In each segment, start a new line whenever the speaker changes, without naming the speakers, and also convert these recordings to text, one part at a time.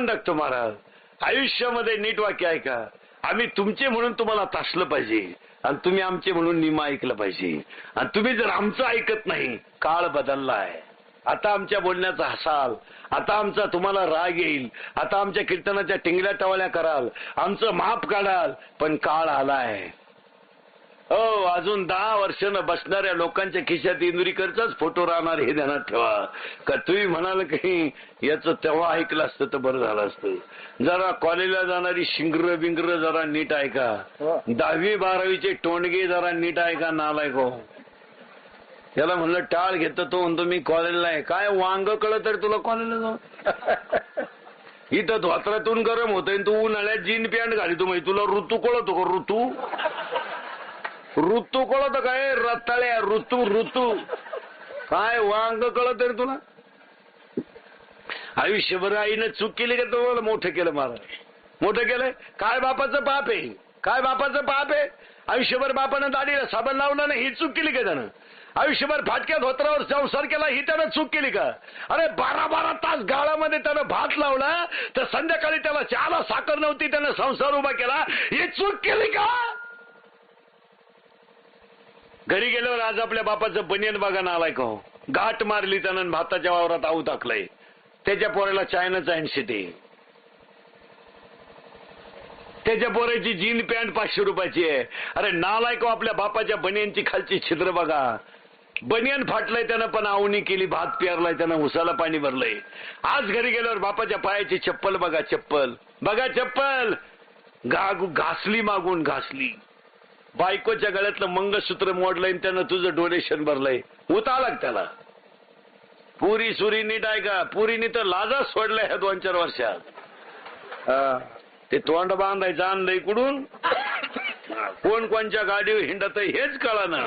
देऊन टाकतो महाराज. आयुष्यामध्ये नीट वाक्य आहे का, आम्ही तुमचे म्हणून तुम्हाला तासलं पाहिजे आणि तुम्ही आमचे म्हणून निमा ऐकलं पाहिजे. आणि तुम्ही जर आमचं ऐकत नाही, काळ बदललाय. आता आमच्या बोलण्याचा हसाल, आता आमचा तुम्हाला राग येईल, आता आमच्या कीर्तनाच्या टिंगल्या टवाल्या कराल, आमचं माप काढाल, पण काळ आलाय. हो, अजून 10 वर्षानं बसणाऱ्या लोकांच्या खिशात इंदुरीकरचाच फोटो राहणार हे ध्यानात ठेवा. का तुम्ही म्हणाल की याचं तेव्हा ऐकलं असतं तर बरं झालं असतं. जरा कॉलेजला जाणारी शिंगर बिंगर जरा नीट ऐका. 10वी 12वीचे टोंडगे जरा नीट ऐका. नालायक हो, त्याला म्हणलं टाळ घेत तो म्हणतो मी कॉलेजला आहे. काय वांग कळत तर तुला कॉलेजला जाऊ. इथं धोत्रातून गरम होतंय, तू उन्हाळ्यात जीन पॅन्ट घालितो. म्हणजे तुला ऋतू कळतो का? ऋतू कळत काय? रताळ्या ऋतू काय वांग कळत रे तुला? आयुष्यभर आईनं चूक केली का तुम्हाला मोठं केलं? महाराज मोठं केलंय काय? बापाचं पाप आहे. काय बापाचं पाप आहे? आयुष्यभर बापानं दाढीला साबण लावलं नाही, ही चूक केली का त्यानं? आयुष्यभर फाटक्या धोत्रावर संसार केला, ही त्यानं चूक केली का? अरे 12-12 तास गाळामध्ये त्यानं भात लावला, तर संध्याकाळी त्याला चहाला साखर नव्हती, त्यानं संसार उभा केला, ही चूक केली का? घरी गेल्यावर आज आपल्या बापाचं बनियन बघा नालाय का हो. गाठ मारली त्यानं, भाताच्या वावरात आऊ टाकलंय. त्याच्या पोराला चायनाचं अँसिटी, त्याच्या पोराची जीन पॅन्ट 500 रुपयाची आहे. अरे नालायक, आपल्या बापाच्या बनियनची खालची छिद्र बघा. बनियन फाटलंय त्यानं, पण आवणी केली, भात पेरलाय त्यानं, उसाला पाणी भरलंय. आज घरी गेल्यावर बापाच्या पायाची चप्पल बघा, चप्पल घासली, मागून घासली. बायकोच्या गळ्यातलं मंगळसूत्र मोडलंय, त्यानं तुझं डोनेशन भरलंय. उताळक त्याला. पुरी सुरी नीट आहे का? पुरीनी तर लाजाच सोडलाय ह्या 2-4 वर्षात. ते तोंड बांधायचं आणलंय कुठून, कोण कोणच्या गाडीवर हिंडत हेच कळा ना.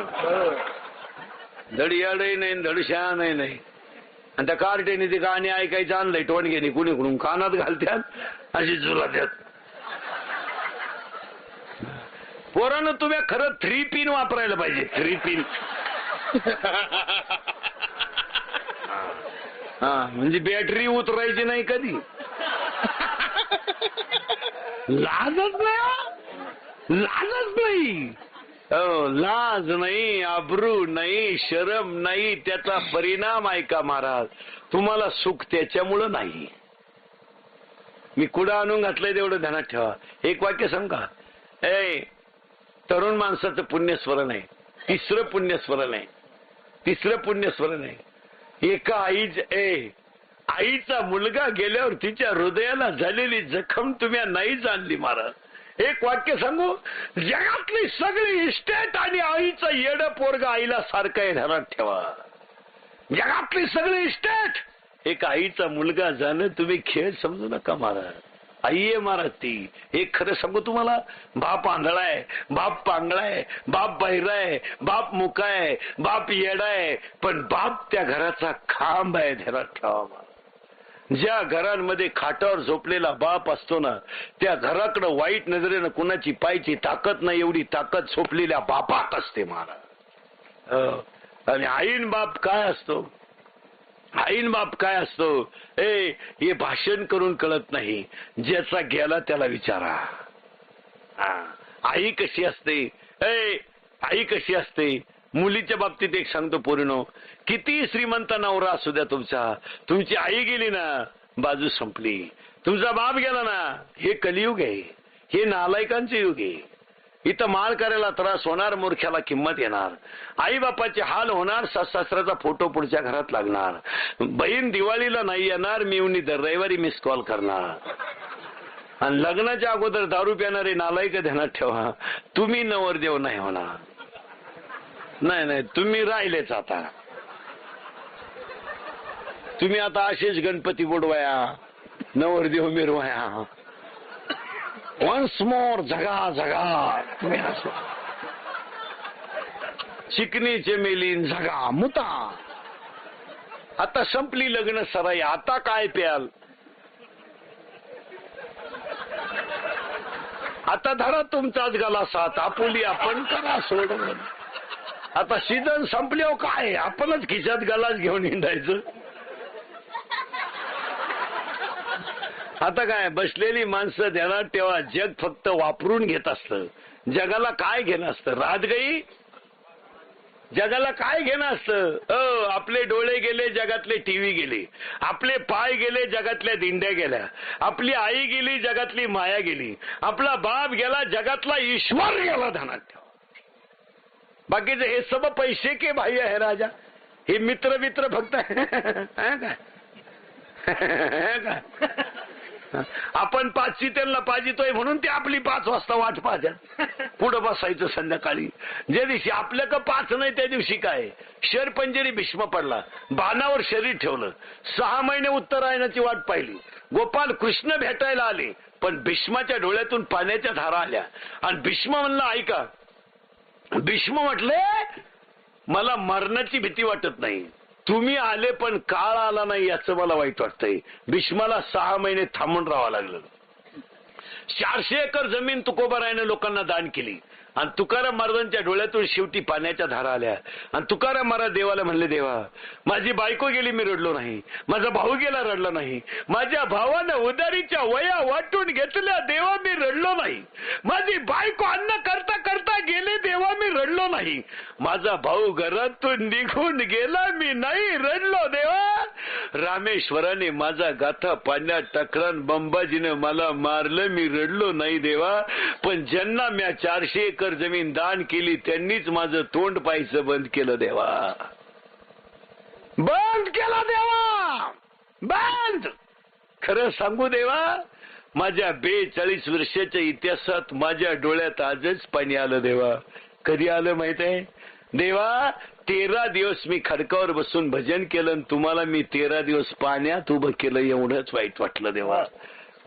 धडयाडही नाही, धडशानही नाही. आणि त्या कार्टेने ती गाणी ऐकायचं आणलंय टोणगेनी कुणीकडून, कानात घालत्यात अशी झुलात्यात. पोरानं तुम्ही खरं 3 पिन वापरायला पाहिजे. 3 पिन म्हणजे बॅटरी उतरायची नाही कधी. लाजच नाही. हो, लाज नाही, आबरू नाही, शरम नाही. त्याचा परिणाम ऐका महाराज, तुम्हाला सुख त्याच्यामुळं नाही. मी कुठं आणून घातलंय तेवढं ध्यानात ठेवा. एक वाक्य सांगा. तरुण माणसाचं पुण्यस्मरण आहे. तिसरं पुण्यस्मरण आहे. एका आईचा मुलगा गेल्यावर तिच्या हृदयाला झालेली जखम तुम्ही नाही जाणली महाराज. एक वाक्य सांगू, जगातली सगळी इस्टेट आणि आईचं येडं पोरगा आईला सारखं आहे, ध्यानात ठेवा. जगातली सगळी इस्टेट एक आईचा मुलगा जाणं तुम्ही खेळ समजू नका महाराज. आई आहे महाराज ती. एक खरं सांगू तुम्हाला, बाप आंधळाय, बाप पांगळाय, बाप बहिराय, बाप मुकाय, बाप येडाय, पण बाप त्या घराचा खांब आहे, ध्यानात ठेवा. ज्या घरांमध्ये खाटावर झोपलेला बाप असतो ना, त्या घराकडे वाईट नजरेनं कुणाची पायची ताकद नाही, एवढी ताकद झोपलेल्या बापात असते महाराज. आणि आईन बाप काय असतो? हे भाषण करून कळत नाही, ज्याचा गेला त्याला विचारा. आई कशी असते? मुलीच्या बाबतीत एक सांगतो पोरीनो, किती श्रीमंत नवरा असू द्या तुमची आई गेली ना, बाजू संपली. तुमचा बाप गेला ना, हे कलियुग आहे, हे नालायकांचे युग आहे. इथं माळ करायला त्रास होणार, मूर्ख्याला किंमत येणार, आई बापाचे हाल होणार, सासऱ्याचा फोटो पुढच्या घरात लागणार, बहीण दिवाळीला नाही येणार, मिवणी दर रविवारी मिस कॉल करणार. आणि लग्नाच्या अगोदर दारू पिणारे नालायक ध्यानात ठेवा, तुम्ही नवरदेव नाही होणार. नाही, तुम्ही राहिलेच. आता तुम्ही असेच गणपती बुडवाया, नवरदेव मिरवाया. वन्स मोर जगा तुम्ही असो. चिकनी चमेलीन जगा मुता. आता संपली लग्न सराई, आता काय प्याल? आता धरा तुमचाच गलासात, आपुली आपण करा सोडून. आता सीझन संपल्यावर काय, आपणच खिशात गलास घेऊन हिंडायचं. आता काय बसलेली माणसं ध्यानात ठेवा, जग फक्त वापरून घेत असतं. जगाला काय घेणं असतं? रातगई जगाला काय घेणं असतं? आपले डोळे गेले, जगातले टीव्ही गेले, आपले पाय गेले, जगातल्या दिंड्या गेल्या, आपली आई गेली, जगातली माया गेली, आपला बाप गेला, जगातला ईश्वर गेला. ध्यानात ठेवा. बाकीचे हे सब पैसे के भाई आहे राजा. हे मित्र मित्र फक्त काय आपण 5ची त्यांना पाजितोय म्हणून ते आपली 5 वाजता वाट पाहतात. पुढं बसायचं संध्याकाळी. ज्या दिवशी आपल्या का 5 नाही त्या दिवशी काय शरपंजरी भीष्म पडला, बाणावर शरीर ठेवलं, 6 महिने उत्तरायणाची वाट पाहिली. गोपाल कृष्ण भेटायला आले, पण भीष्माच्या डोळ्यातून पाण्याच्या धारा आल्या. आणि भीष्म म्हणला ऐका, भीष्म म्हटले मला मरणाची भीती वाटत नाही, तुम्ही आले पण काळ आला नाही याचं मला वाईट वाटतंय. भीष्माला 6 महिने थांबून राहावं लागलं. 400 एकर जमीन तुकोबारायनं लोकांना दान केली. आणि तुकाराम महाराजांच्या डोळ्यातून शेवटी पाण्याच्या धारा आल्या. आणि तुकाराम महाराज देवाला म्हणले, देवा माझी बायको गेली मी रडलो नाही, माझा भाऊ गेला रडला नाही, माझ्या भावानं उदारीच्या वया वाटून घेतल्या देवा मी रडलो नाही, माझी बायको अन्न करता करता गेले देवा मी रडलो नाही, माझा भाऊ घरातून निघून गेला मी नाही रडलो देवा, रामेश्वराने माझा गाथा पाण्यात टाकला, बंबाजीने मला मारलं मी रडलो नाही देवा, पण ज्यांना म्या 400 एकर जमीन दान केली त्यांनीच माझं तोंड पाहायचं बंद केलं देवा, बंद केलं देवा, बंद. खरं सांगू देवा, माझ्या 42 वर्षाच्या इतिहासात माझ्या डोळ्यात आजच पाणी आलं देवा. कधी आलं माहित आहे देवा? 13 दिवस मी खडकावर बसून भजन केलं आणि तुम्हाला मी 13 दिवस पाण्यात उभं केलं, एवढंच वाईट वाटलं देवा.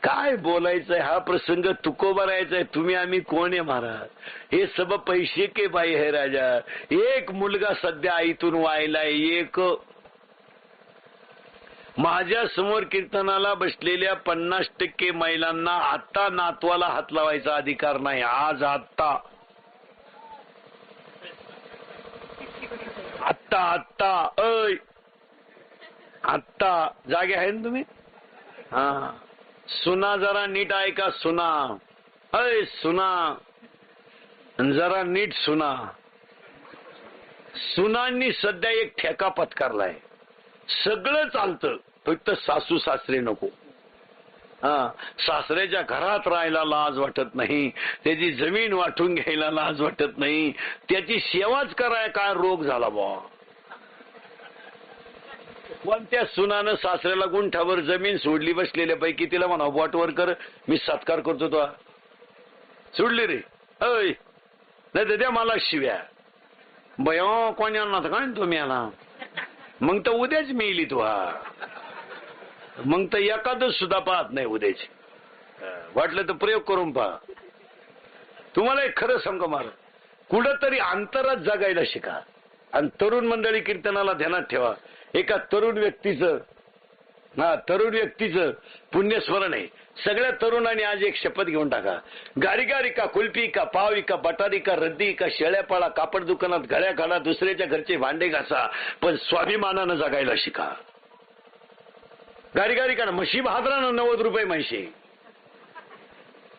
काय बोलायचंय? हा प्रसंग तुकोबा राहायचाय. तुम्ही आम्ही कोण आहे महाराज? हे सब पैसे के बाई है राजा. एक मुलगा सध्या आईतून वायलाय, एक माझ्या समोर कीर्तनाला बसलेल्या 50% महिलांना आता नातवाला हात लावायचा अधिकार नाही. आज आत्ता आत्ता आत्ता ऐ आत्ता जागे आहे ना तुम्ही? हा सुना जरा नीट ऐका, सुना अय सुना जरा नीट सुना. सुनांनी सध्या एक ठेका पत्कारलाय. सगळं चालतं फक्त सासू सासरे नको. सासऱ्याच्या घरात राहायला लाज वाटत नाही, त्याची जमीन वाटून घ्यायला लाज वाटत नाही, त्याची सेवाच कराय काय रोग झाला बा. कोणत्या सुनानं सासऱ्याला गुंठावर जमीन सोडली बसलेल्या पैकी तिला म्हणा बोटवर कर मी सत्कार करतो तो सोडली रे अय नाही तर द्या मला शिव्या बयो कोण आणणार काय तुम्ही आला मग तर उद्याच मिळली तू. मग तर एखादं सुद्धा पाहत नाही उद्याची. वाटलं तर प्रयोग करून पहा. तुम्हाला एक खरं सांगू महाराज, कुठंतरी अंतरात जगायला शिका. आणि तरुण मंडळी कीर्तनाला ध्यानात ठेवा, एका तरुण व्यक्तीचं पुण्यस्मरण आहे. सगळ्या तरुणांनी आज एक शपथ घेऊन टाका. गारी का कुल्फी का पाव का बटारी का रद्दी का शेळ्यापाळा कापड दुकानात घड्या काढा, दुसऱ्याच्या घरचे भांडे घासा, पण स्वाभिमानानं जगायला शिका. गारी का म्हशी बहादरानं 90 रुपये म्हशी.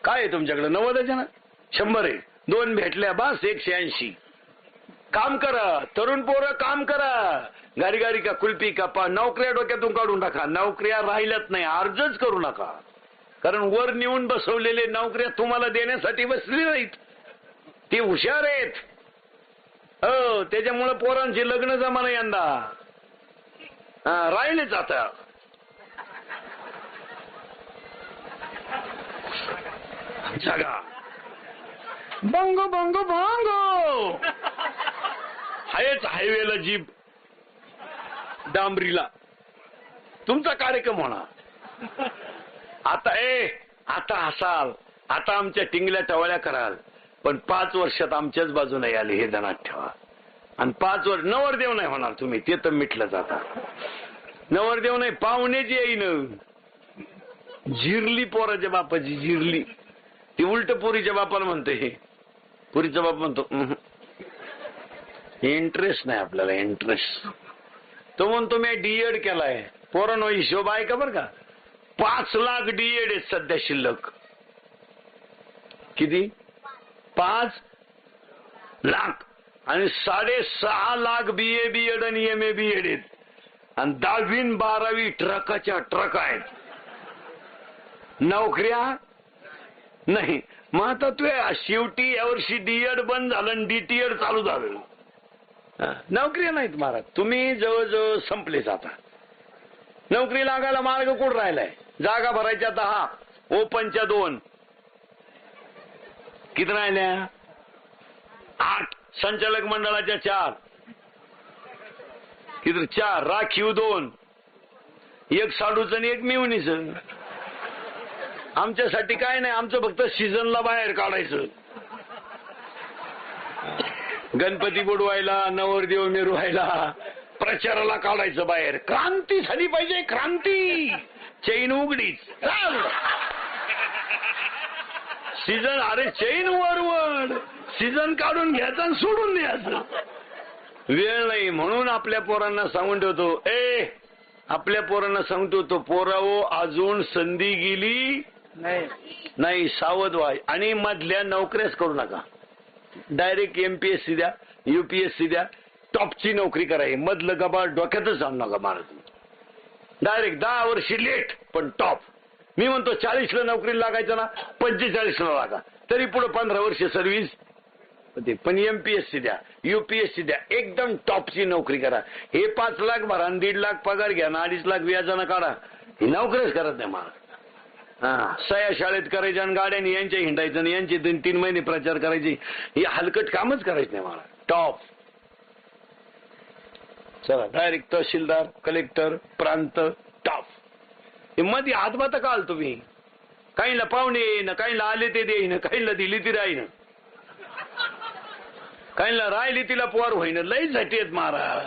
काय आहे तुमच्याकडे? 90 ना 100 आहे. 2 भेटल्या बस 180. काम करा तरुण पोरं, काम करा. गारी का कुल्फी का पा. नोकऱ्या डोक्यातून काढून टाका. नोकऱ्या राहिल्यात नाही, अर्जच करू नका. कारण वर नेऊन बसवलेले नोकऱ्या तुम्हाला देण्यासाठी बसली नाहीत, ते हुशार आहेत. त्याच्यामुळे पोरांची लग्न जमाना यंदा राहिलेच. आता जगा बंगो बंगो बंगो हायच हायवेला जीप डांबरीला तुमचा कार्यक्रम होणार. आता हसाल, आता आमच्या टिंगल्या टवळ्या कराल, पण 5 वर्षात आमच्याच बाजूने आले हे ध्यानात ठेवा. आणि 5 वर्ष नवरदेव नाही होणार तुम्ही, ते तर मिटलं जाता. नवरदेव नाही, पाहुण्याची येईन झिरली पोराच्या बापाची झिरली. ती उलट पुरीच्या बापाला म्हणते. हे पुरीचा बाप म्हणतो इंटरेस्ट नाही आपल्याला, इंटरेस्ट. तो म्हणतो मी डीएड केलाय. पोरांनो हिशोब आहे का बरं का? 5 लाख डीएड आहेत सध्या शिल्लक. किती? 5 लाख. आणि 6.5 लाख BA BEd आणि MA BEd आहेत. आणि 10वी 12वी ट्रकाच्या ट्रक आहेत. नोकऱ्या नाही. मग आता तू शेवटी यावर्षी डीएड बंद झालं आणि DTED चालू झालं. नोकऱ्या नाहीत महाराज. तुम्ही जवळजवळ संपलेच आता. नोकरी लागायला मार्ग कुठं राहिलाय? जागा भरायच्या 10, ओपनच्या 2, किती राहिल्या? 8, संचालक मंडळाच्या 4, किती? 4, राखीव 2, 1 साडूचं आणि 1 मिवणीचं. आमच्यासाठी काय नाही, आमचं फक्त सीझनला बाहेर काढायचं. गणपती बुडवायला, नवरदेव मिरवायला, प्रचाराला काढायचं बाहेर. क्रांती झाली पाहिजे, क्रांती. चैन उघडीच चाल. सीझन, अरे चैन वरवड, सीझन काढून घ्यायचं आणि सोडून द्यायचं. वेळ नाही म्हणून आपल्या पोरांना सांगून ठेवतो. आपल्या पोरांना सांगतो तो, पोराओ अजून संधी गेली नाही, सावध व्हा. आणि मधल्या नोकऱ्याच करू नका. डायरेक्ट MPSC द्या, UPSC द्या, टॉपची नोकरी करायची. मधलं गबाळ डोक्यातच आणू नका महाराज. डायरेक्ट 10 वर्षी लेट पण टॉप. मी म्हणतो 40ला नोकरी लागायचं ना, 45ला लागा, तरी पुढे 15 वर्ष सर्व्हिस. पण MPSC द्या, UPSC द्या, एकदम टॉपची नोकरी करा. हे 5 लाख भरा, 1.5 लाख पगार घ्या ना, 2.5 लाख व्याजानं काढा. ही नोकरीच करत नाही महाराज. सया शाळेत करायच्या आणि गाड्याने यांच्या हिंडायचं आणि यांचे 2-3 महिने प्रचार करायचे. ही हलकट कामच करायचं नाही महाराज. टॉप. चला डायरेक्ट तहसीलदार, कलेक्टर, प्रांत, टॉप. हे मध्ये हातभात काल तुम्ही. काहीला पाहुणे येईन, काहीला आले ते देईन, काहीला दिली ती राहीन, काहीला राहिली तिला पोर होईन. लई झाटी आहेत महाराज.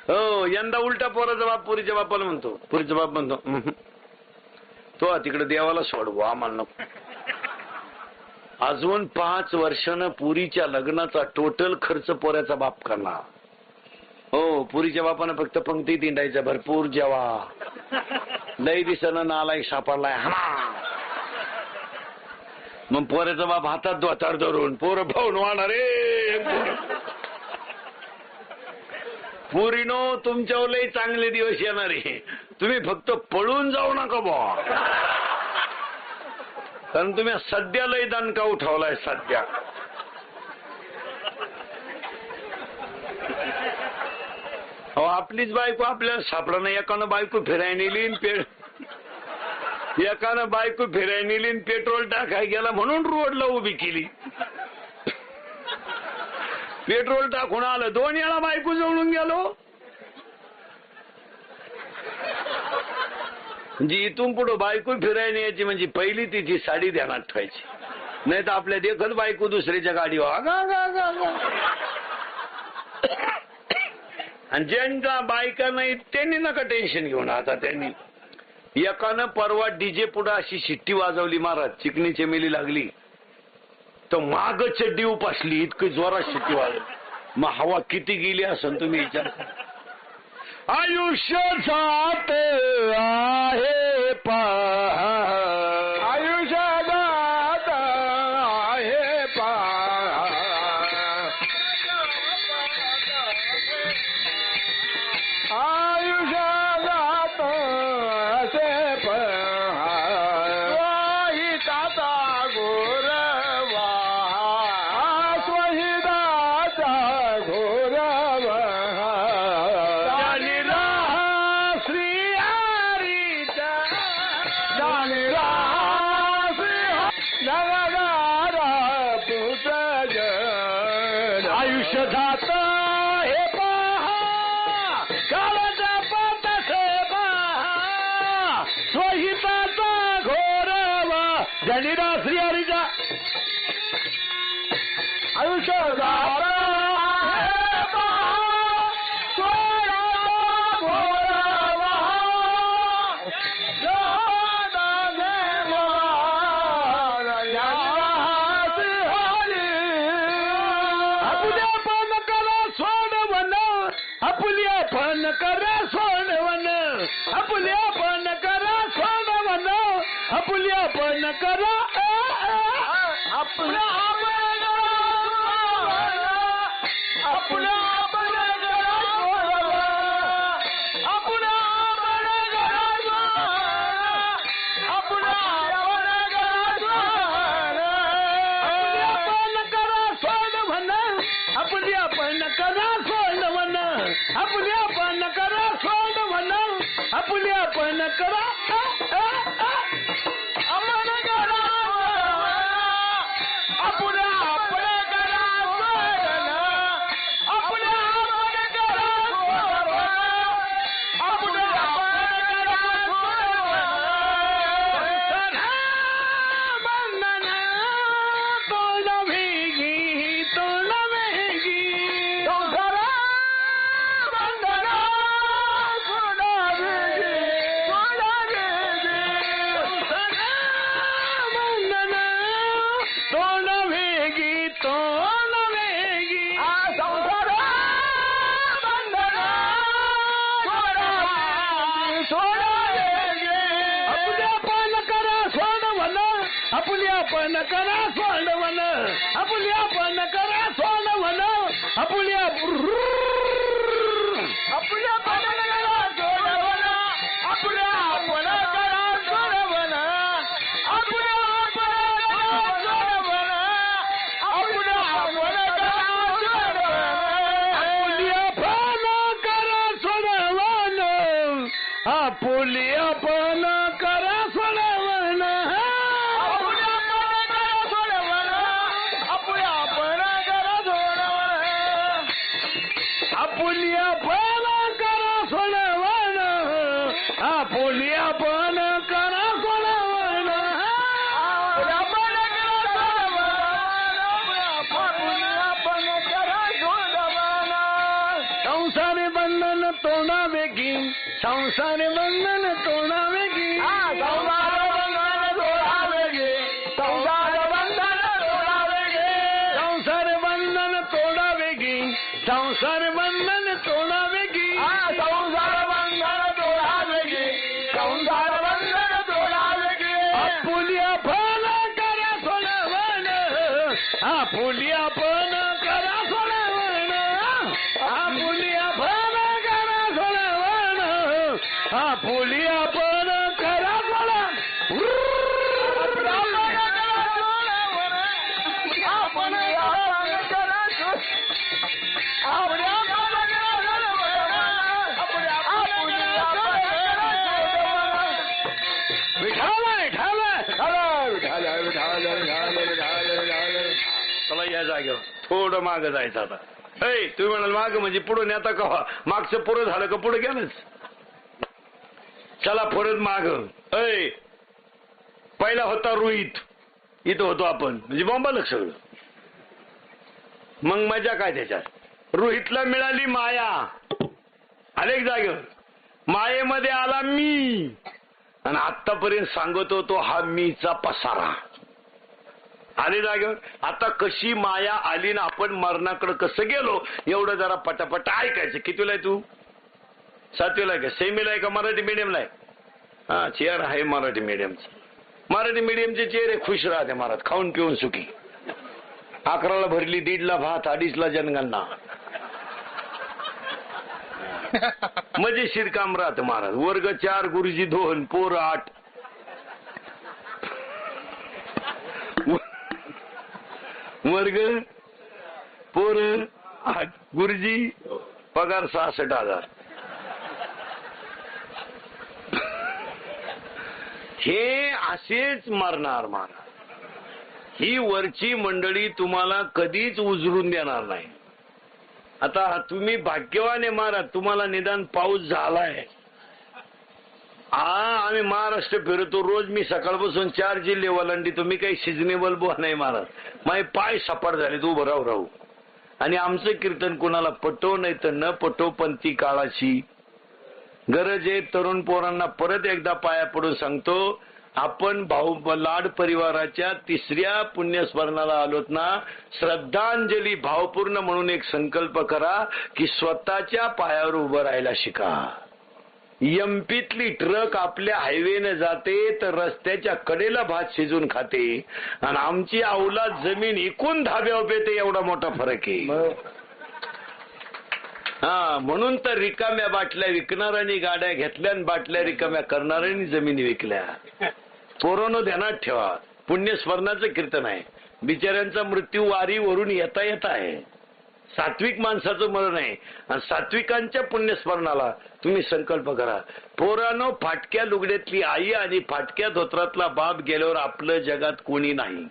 हो, यंदा उलटा पोराचा बाप पुरीच्या बापाला म्हणतो. पुरीचा बाप म्हणतो तो तिकडे देवाला सोडवो, आम्हाला नको. अजून 5 वर्षानं पुरीच्या लग्नाचा टोटल खर्च पोऱ्याचा बाप करणार. हो, पुरीच्या बापानं फक्त पंक्तीत हिंडायचं, भरपूर जेवा. लई दिसणं नालायक सापडलाय हा. मग पोऱ्याचा बाप हातात दोतार धरून पोरं भाऊन वाढणार रे. पुरीनो, तुमच्यावर लई चांगले दिवस येणार आहे. तुम्ही फक्त पळून जाऊ नका बुवा, कारण तुम्ही सध्या लई दणका उठवलाय सध्या. अहो, आपलीच बायको आपल्याला सापडा नाही. एकानं बायको फिरायला नेली, एकानं बायको फिरायला नेली, पेट्रोल टाकाय गेला म्हणून रोडला उभी केली. पेट्रोल टाकून आलं, 2 वेळा बायको जवळून गेलो. म्हणजे इथून पुढे बायको फिरायला यायची म्हणजे पहिली तिची साडी ध्यानात ठेवायची, नाही तर आपल्या देखत बायको दुसऱ्याच्या गाडीवर. आणि ज्यांचा बायका नाही त्यांनी नका टेन्शन घेऊन. आता त्यांनी एकानं परवा डीजे पुढे अशी शिट्टी वाजवली महाराज, चिकनी चेमेली लागली तर माग चड्डी उपासली, इतकी जोरात शिट्टी वाजवली. मग हवा किती गेली असं तुम्ही विचार. आयुष्य जात आहे पहा, आयुष्य जात आहे पहा, आयुष्य जात असे पहा, स्वहिताचा गोरवा, स्वहिताचा गोरवा. आयुष्य जात हे पहा, काळाचा पातसे पहा, स्वहिताचा घोरवा. जनिरा श्री हरीचा आयुष्य जात हे पहा, स्वहिताचा घोरवा. आपल्या पण करा सोडवण, आपल्या पण करा सोडवण. आपली आपण करा
आपलं आपण आपलं आपण
आपली आपण करा सोडवण आपली आपण करा सोडवण आपली आपण करा
अमन करा आपलं आपण करा आपलं आपण करा आपलं
आपली आपण करा सोडवण आपली आपण करा सोडवण आपली
आपल्या आपण करा सोडवण आपल्या आपण करा सोडवण आपल्या आपण करा सोडवण
आपली आपण करा सोडवण आपली आपण करा सोडवण आपली आपण करा सोडवण संसार बंधन तोडावे की संसार बंधन तोडावे की
संसार बंधन तोडावे गे संसार बंधन तोडावे गे
संसार बंधन तोडावे की संसार बंधन तोडावे की
संसार बंधन तोडावे गे संसार बंधन तोडावे गे
आपली आपण करा सोडवण आपली आपण करा सोडवण आपली आपण करा सोडवण आपली आपण करा सोडवण चला या जागेवर थोडं माग जायचं आता. तुम्ही म्हणाल माग म्हणजे पुढे नेता का मागचं पुढं झालं का पुढे गेलंच. चला परत माग. पहिला होता रोहित, इथं होतो आपण म्हणजे बॉम्बाला सगळं. मग मजा काय त्याच्यात. रोहितला मिळाली माया, अनेक जागेवर मायेमध्ये आला मी, आणि आतापर्यंत सांगत होतो हा मीचा पसारा. आले जागेवर. आता कशी माया आली ना आपण मरणाकडे कसं गेलो एवढं जरा पटापट ऐकायचं. कितीला आहे तू? सातवीला आहे का? सेमीला आहे का मराठी मीडियमला आहे? हा चेअर आहे मराठी मीडियमचं. मराठी मीडियमचे चेहरे खुश राहते महाराज, खाऊन पिऊन सुखी. 11ला भरली, 1:30ला भात, 2:30ला जनगणना. मजेशीर काम राहतं महाराज. वर्ग 4, गुरुजी 2, पोर 8. वर्ग पोर 8, गुरुजी पगार 66,000. हे असेच मरणार महाराज. ही वरची मंडळी तुम्हाला कधीच उजळून देणार नाही. आता तुम्ही भाग्यवान आहे महाराज, तुम्हाला निदान पाऊस झालाय. आम्ही महाराष्ट्र फिरतो रोज. मी सकाळपासून 4 जिल्हे ओलांडतो. मी काही सिजनेबल बुवा नाही महाराज. माझे पाय सपाट झाले उभं राहू राहू. आणि आमचं कीर्तन कोणाला पटो नाही तर न पटो, पण ती काळाची गरज आहे. तरुण पोरांना परत एकदा पाया पडून सांगतो, आपण भाऊ लाड परिवाराच्या 3ऱ्या पुण्यस्मरणाला आलोत ना, श्रद्धांजली भावपूर्ण म्हणून एक संकल्प करा की स्वतःच्या पायावर उभं राहायला शिका. एमपीतली ट्रक आपल्या हायवेने जाते तर रस्त्याच्या कडेला भात शिजून खाते आणि आमची अवलाद जमीन इकून धाब्यावर पेते, एवढा मोठा फरक आहे. हा, म्हणून तर रिकाम्या बाटल्या विकणाऱ्यांनी गाड्या घेतल्या आणि बाटल्या रिकाम्या करणाऱ्यांनी जमिनी विकल्या. पोरांनो ध्यानात ठेवा, पुण्यस्मरणाचं कीर्तन आहे. बिचाऱ्यांचा मृत्यू वारीवरून येता येत आहे. सात्विक माणसाचं मरण आहे आणि सात्विकांच्या पुण्यस्मरणाला तुम्ही संकल्प करा. पोरानो, फाटक्या लुगड्यातली आई आणि फाटक्या धोत्रातला बाप गेल्यावर आपलं जगात कोणी नाही,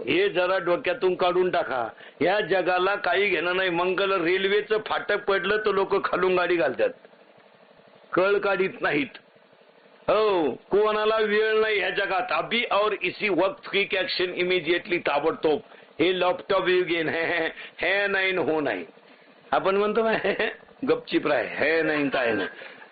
हे जरा डोक्यातून काढून टाका. या जगाला काही घेणं नाही. मंगल रेल्वेचं फाटक पडलं तर लोक खालून गाडी घालतात, कळ काढीत नाहीत. हो, कोणाला वेळ नाही ह्या जगात. अभी और इसी वक्त क्विक ऍक्शन इमिजिएटली, ताबडतोब. हे लॅपटॉप युगेन हे नाही हो नाही, आपण म्हणतो गपचिप राय, हे नाही काय नाही.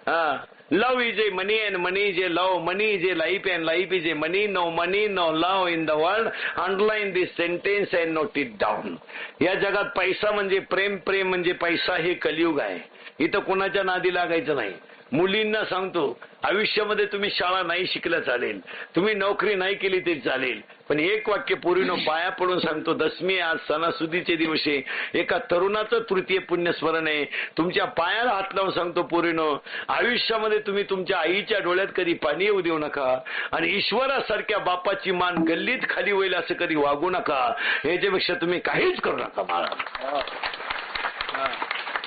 हा, love is a money and money is a love, money is a life and life is a money. No money no love in the world. Underline this sentence and note it down. या जगात पैसा म्हणजे प्रेम, प्रेम म्हणजे पैसा. हे कलियुग आहे. इथं कोणाच्या नादी लागायचं नाही. मुलींना सांगतो, आयुष्यामध्ये तुम्ही शाळा नाही शिकल्या चालेल, तुम्ही नोकरी नाही केली तरी चालेल, पण एक वाक्य पोरीनो पाया पडून सांगतो, दसमी आज सणासुदीचे दिवस आहे. एका तरुणाचं तृतीय पुण्यस्मरण आहे. तुमच्या पायाला हात लावून सांगतो पोरीनो, आयुष्यामध्ये तुम्ही तुमच्या आईच्या डोळ्यात कधी पाणी येऊ देऊ नका आणि ईश्वरासारख्या बापाची मान गल्लीत खाली होईल असं कधी वागू नका. याच्यापेक्षा तुम्ही काहीच करू नका बाळा.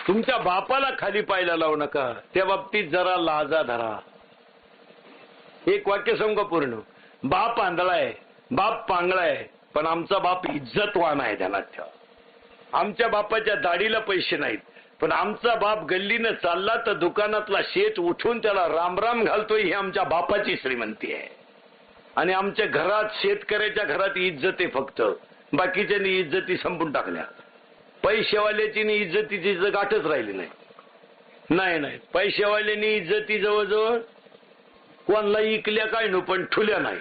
तुमच्या बापाला खाली पायला लावू नका. त्या बाबतीत जरा लाजा धरा. एक वाक्य सांगू पूर्ण, बाप आंधळाय, बाप पांगळाय, पण आमचा बाप इज्जतवान आहे. ध्यानात ठेवा. आमच्या बापाच्या दाढीला पैसे नाहीत, पण आमचा बाप गल्लीनं चालला तर दुकानातला शेत उठून त्याला रामराम घालतोय. ही आमच्या बापाची श्रीमंती आहे. आणि आमच्या घरात, शेतकऱ्याच्या घरात इज्जत आहे फक्त. बाकीच्यांनी इज्जती संपून टाकल्या. पैशावाल्याची इज्जतीची गाठच राहिली नाही. नाही नाही, पैशावाल्यांनी इज्जती जवळजवळ कोणाला इकल्या काय नो, पण ठुल्या नाही.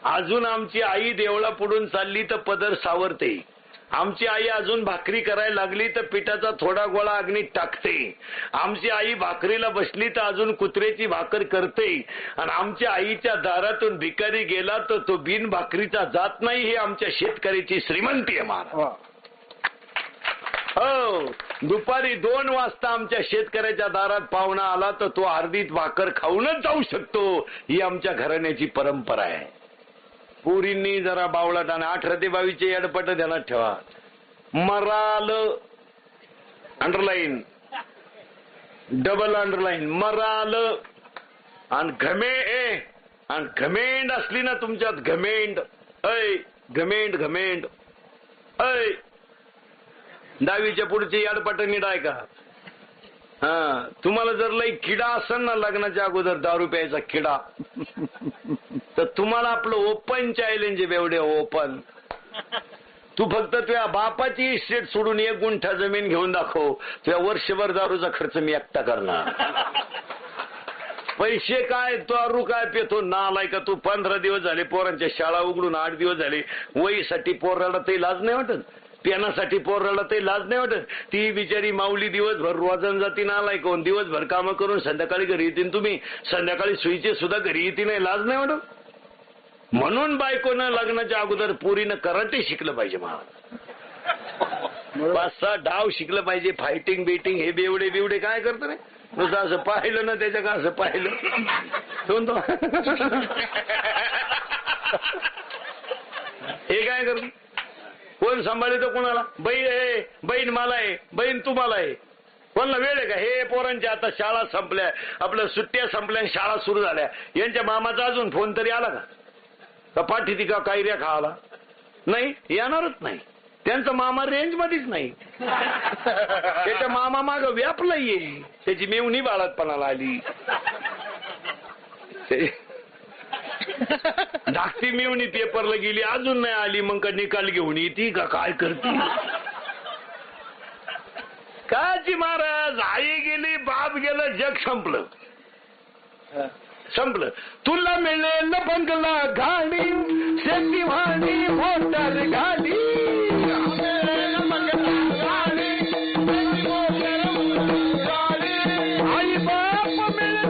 अजून आमची आई देवळा पुढून चालली तर पदर सावरते. आमची आई अजून भाकरी करायला लागली तर पिठाचा थोडा गोळा अग्नीत टाकते. आमची आई भाकरीला बसली तर अजून कुत्र्याची भाकर करते. आणि आमच्या आईच्या दारातून भिकारी गेला तर तो बिन भाकरीचा जात नाही. हे आमच्या शेतकऱ्याची श्रीमंती आहे महाराज. हो, दुपारी 2 वाजता आमच्या शेतकऱ्याच्या दारात पाहुणा आला तर तो अर्धीत भाकर खाऊनच जाऊ शकतो. ही आमच्या घराण्याची परंपरा आहे. पुरींनी जरा बावळट आणि 18 ते 22 एडपट ध्यानात ठेवा. Moral underline, double underline, moral आणि आणि घमेंड असली ना तुमच्यात, घमेंड ऐ, घमेंड घमेंड ऐ. 10वीच्या पुढची याडपाट नीट आहे का? हा, तुम्हाला जर लई किडा असेल ना लग्नाच्या अगोदर दारू प्यायचा किडा, तर तुम्हाला आपलं ओपन चॅलेंज आहे. बेवडे ओपन, तू फक्त तुझ्या बापाची इस्टेट सोडून 1 गुंठा जमीन घेऊन दाखव, तुझ्या वर्षभर दारूचा खर्च मी एकटा करणार. पैसे काय, दारू काय पितो नालाय का तू? 15 दिवस झाले पोरांच्या शाळा उघडून, 8 दिवस झाले. वहीसाठी पोराला ते लाज नाही वाटत, पेनासाठी पोराला ते लाज नाही वाटत. ती बिचारी माऊली दिवसभर रोजन जाती नालाय कोण, दिवसभर कामं करून संध्याकाळी घरी येतील. तुम्ही संध्याकाळी सुईचे सुद्धा घरी येते नाही, लाज नाही वाटत. म्हणून बायकोनं लग्नाच्या अगोदर पोरीनं कराटे शिकलं पाहिजे. महाराज 5-6 डाव शिकलं पाहिजे. फायटिंग बिटिंग हे बेवडे बिवडे काय करत रे? नुसतं असं पाहिलं ना त्याच्या का असं पाहिलं हे काय करत? कोण सांभाळतो कोणाला? बहीण आहे, बहीण मला आहे, बहीण तुम्हाला आहे. कोणाला वेळ आहे का? हे पोरांच्या आता शाळा संपल्या, आपल्या सुट्ट्या संपल्या, शाळा सुरू झाल्या. यांच्या मामाचा अजून फोन तरी आला का? पाठी ती का कायऱ्या खाला नाही? येणारच नाही. त्यांचा मामा रेंज मध्येच नाही. त्याच्या मामा माग व्यापला ये, त्याची मेवणी बाळातपणाला आली. धाकटी मेवणी पेपरला गेली, अजून नाही आली. मग का निकाल घेऊन येते का काय करते? काची महाराज, आई गेली, बाप गेलं, जग संपलं. संपलं. तुला मिळेल बंगला गाडी, शेती वाणी मोटर गाडी, आई बाप मिळेल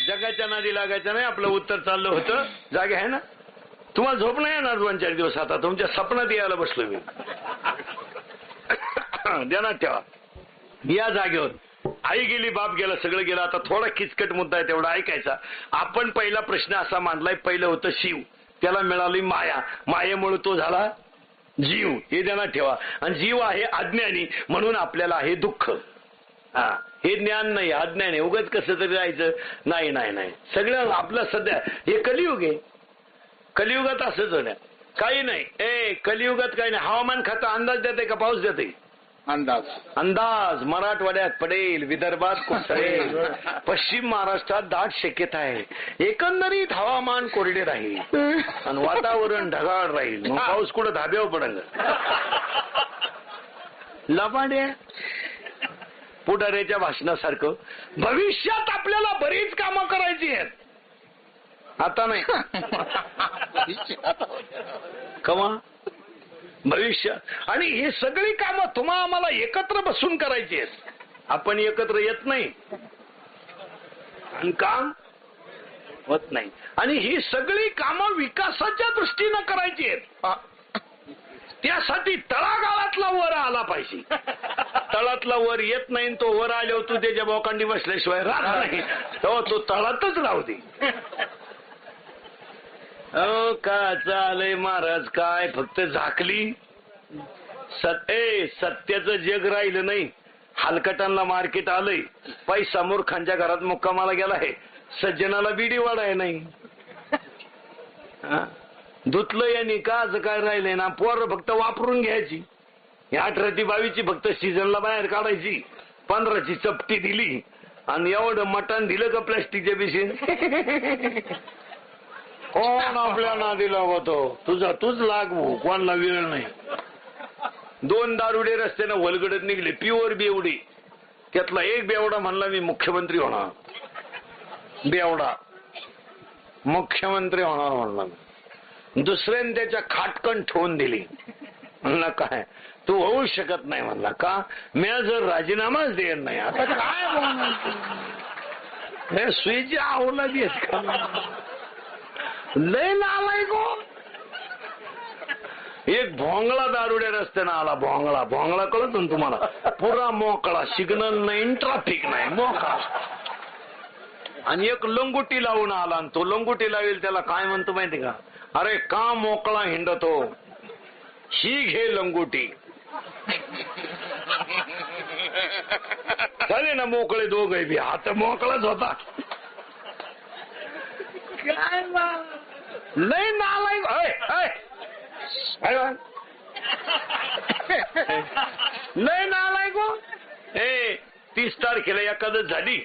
जगाच्या नादी लागायचं नाही. आपलं उत्तर चाललं होतं. जागे आहे ना? तुम्हाला झोप नाही येणार 2-4 दिवस. आता तुमच्या स्वप्नात यायला बसलो मी. ध्यानात ठेवा. या जागेवर आई गेली, बाप गेला, सगळं गेलं. आता थोडा किचकट मुद्दा आहे, तेवढा ऐकायचा. आपण पहिला प्रश्न असा मांडलाय, पहिलं होतं शिव, त्याला मिळाली माया, मायेमुळे तो झाला जीव. हे ध्यानात ठेवा. आणि जीव आहे अज्ञानी, म्हणून आपल्याला आहे दुःख. हा, हे ज्ञान नाही, अज्ञान आहे. उगाच कसं तरी राहायचं नाही. नाही नाही, सगळं आपलं सध्या हे कलियुग आहे. कलियुगात असंच होण्या काही नाही. कलियुगात काही नाही. हवामान खातं अंदाज देते का पाऊस देते? अंदाज. मराठवाड्यात पडेल, विदर्भात कोसळेल, पश्चिम महाराष्ट्रात दाट शक्यता आहे. एकंदरीत हवामान कोरडे राहील आणि वातावरण ढगाळ राहील. मग पाऊस कुठं धाब्यावर पडेल? लबाड्या पुढाऱ्याच्या भाषणासारखं. भविष्यात आपल्याला बरीच कामं करायची आहेत, आता नाही. कमा भविष्य. आणि ही सगळी कामं तुम्हा आम्हाला एकत्र बसून करायची आहेत. आपण एकत्र येत नाही आणि काम होत नाही. आणि ही सगळी कामं विकासाच्या दृष्टीनं करायची आहेत. त्यासाठी तळागाळातला वर आला पाहिजे. तळातला वर येत नाही, तो वर आल्यावर तू त्याच्या बोकांडी बसल्याशिवाय राहणार नाही. तो तळातच राहू दे. का चालय महाराज, काय फक्त झाकली. सत्याचं जग राहिलं नाही. हलकटांना मार्केट आलंय. पैसा मूर्खांच्या घरात मुक्कामाला गेला आहे. सज्जनाला बिडी वाढाय नाही. धुतलं यांनी का आज काय राहिलंय ना. पोर फक्त वापरून घ्यायची. 18 ते 22 फक्त सीझनला बाहेर काढायची. 15ची चपटी दिली आणि एवढं मटण दिलं का प्लास्टिकच्या पिशवीत. कोण आपल्या नादीला होतो? तूच लागू. कोणाला वेळ नाही. 2 दारुडे रस्त्यानं वलगडत निघले, प्युअर बेवडी. त्यातला एक बेवडा म्हणला मी मुख्यमंत्री होणार. बेवडा मुख्यमंत्री होणार म्हणला. दुसऱ्याने त्याच्या खाटकन ठेवून दिली. म्हणला काय तू होऊ शकत नाही. म्हणला का? मी जर राजीनामाच देत नाही. आता काय सुईची आवला देत का? लय नालाय गो. एक भोंगळा दारुड्या रस्त्यानं आला. भोंगळा कळत ना तुम्हाला? पुरा मोकळा, सिग्नल नाही, ट्रॅफिक नाही, मोकळा. आणि एक लंगोटी लावून आला. आणि तो लंगोटी लावेल त्याला काय म्हणतो माहिती का? अरे का मोकळा हिंडतो, ही घे लंगोटी. झाले ना मोकळे दोघे बी. आता मोकळाच होता. काय लय नालायक. लय नालायक. 30 तारखेला एकादश झाली.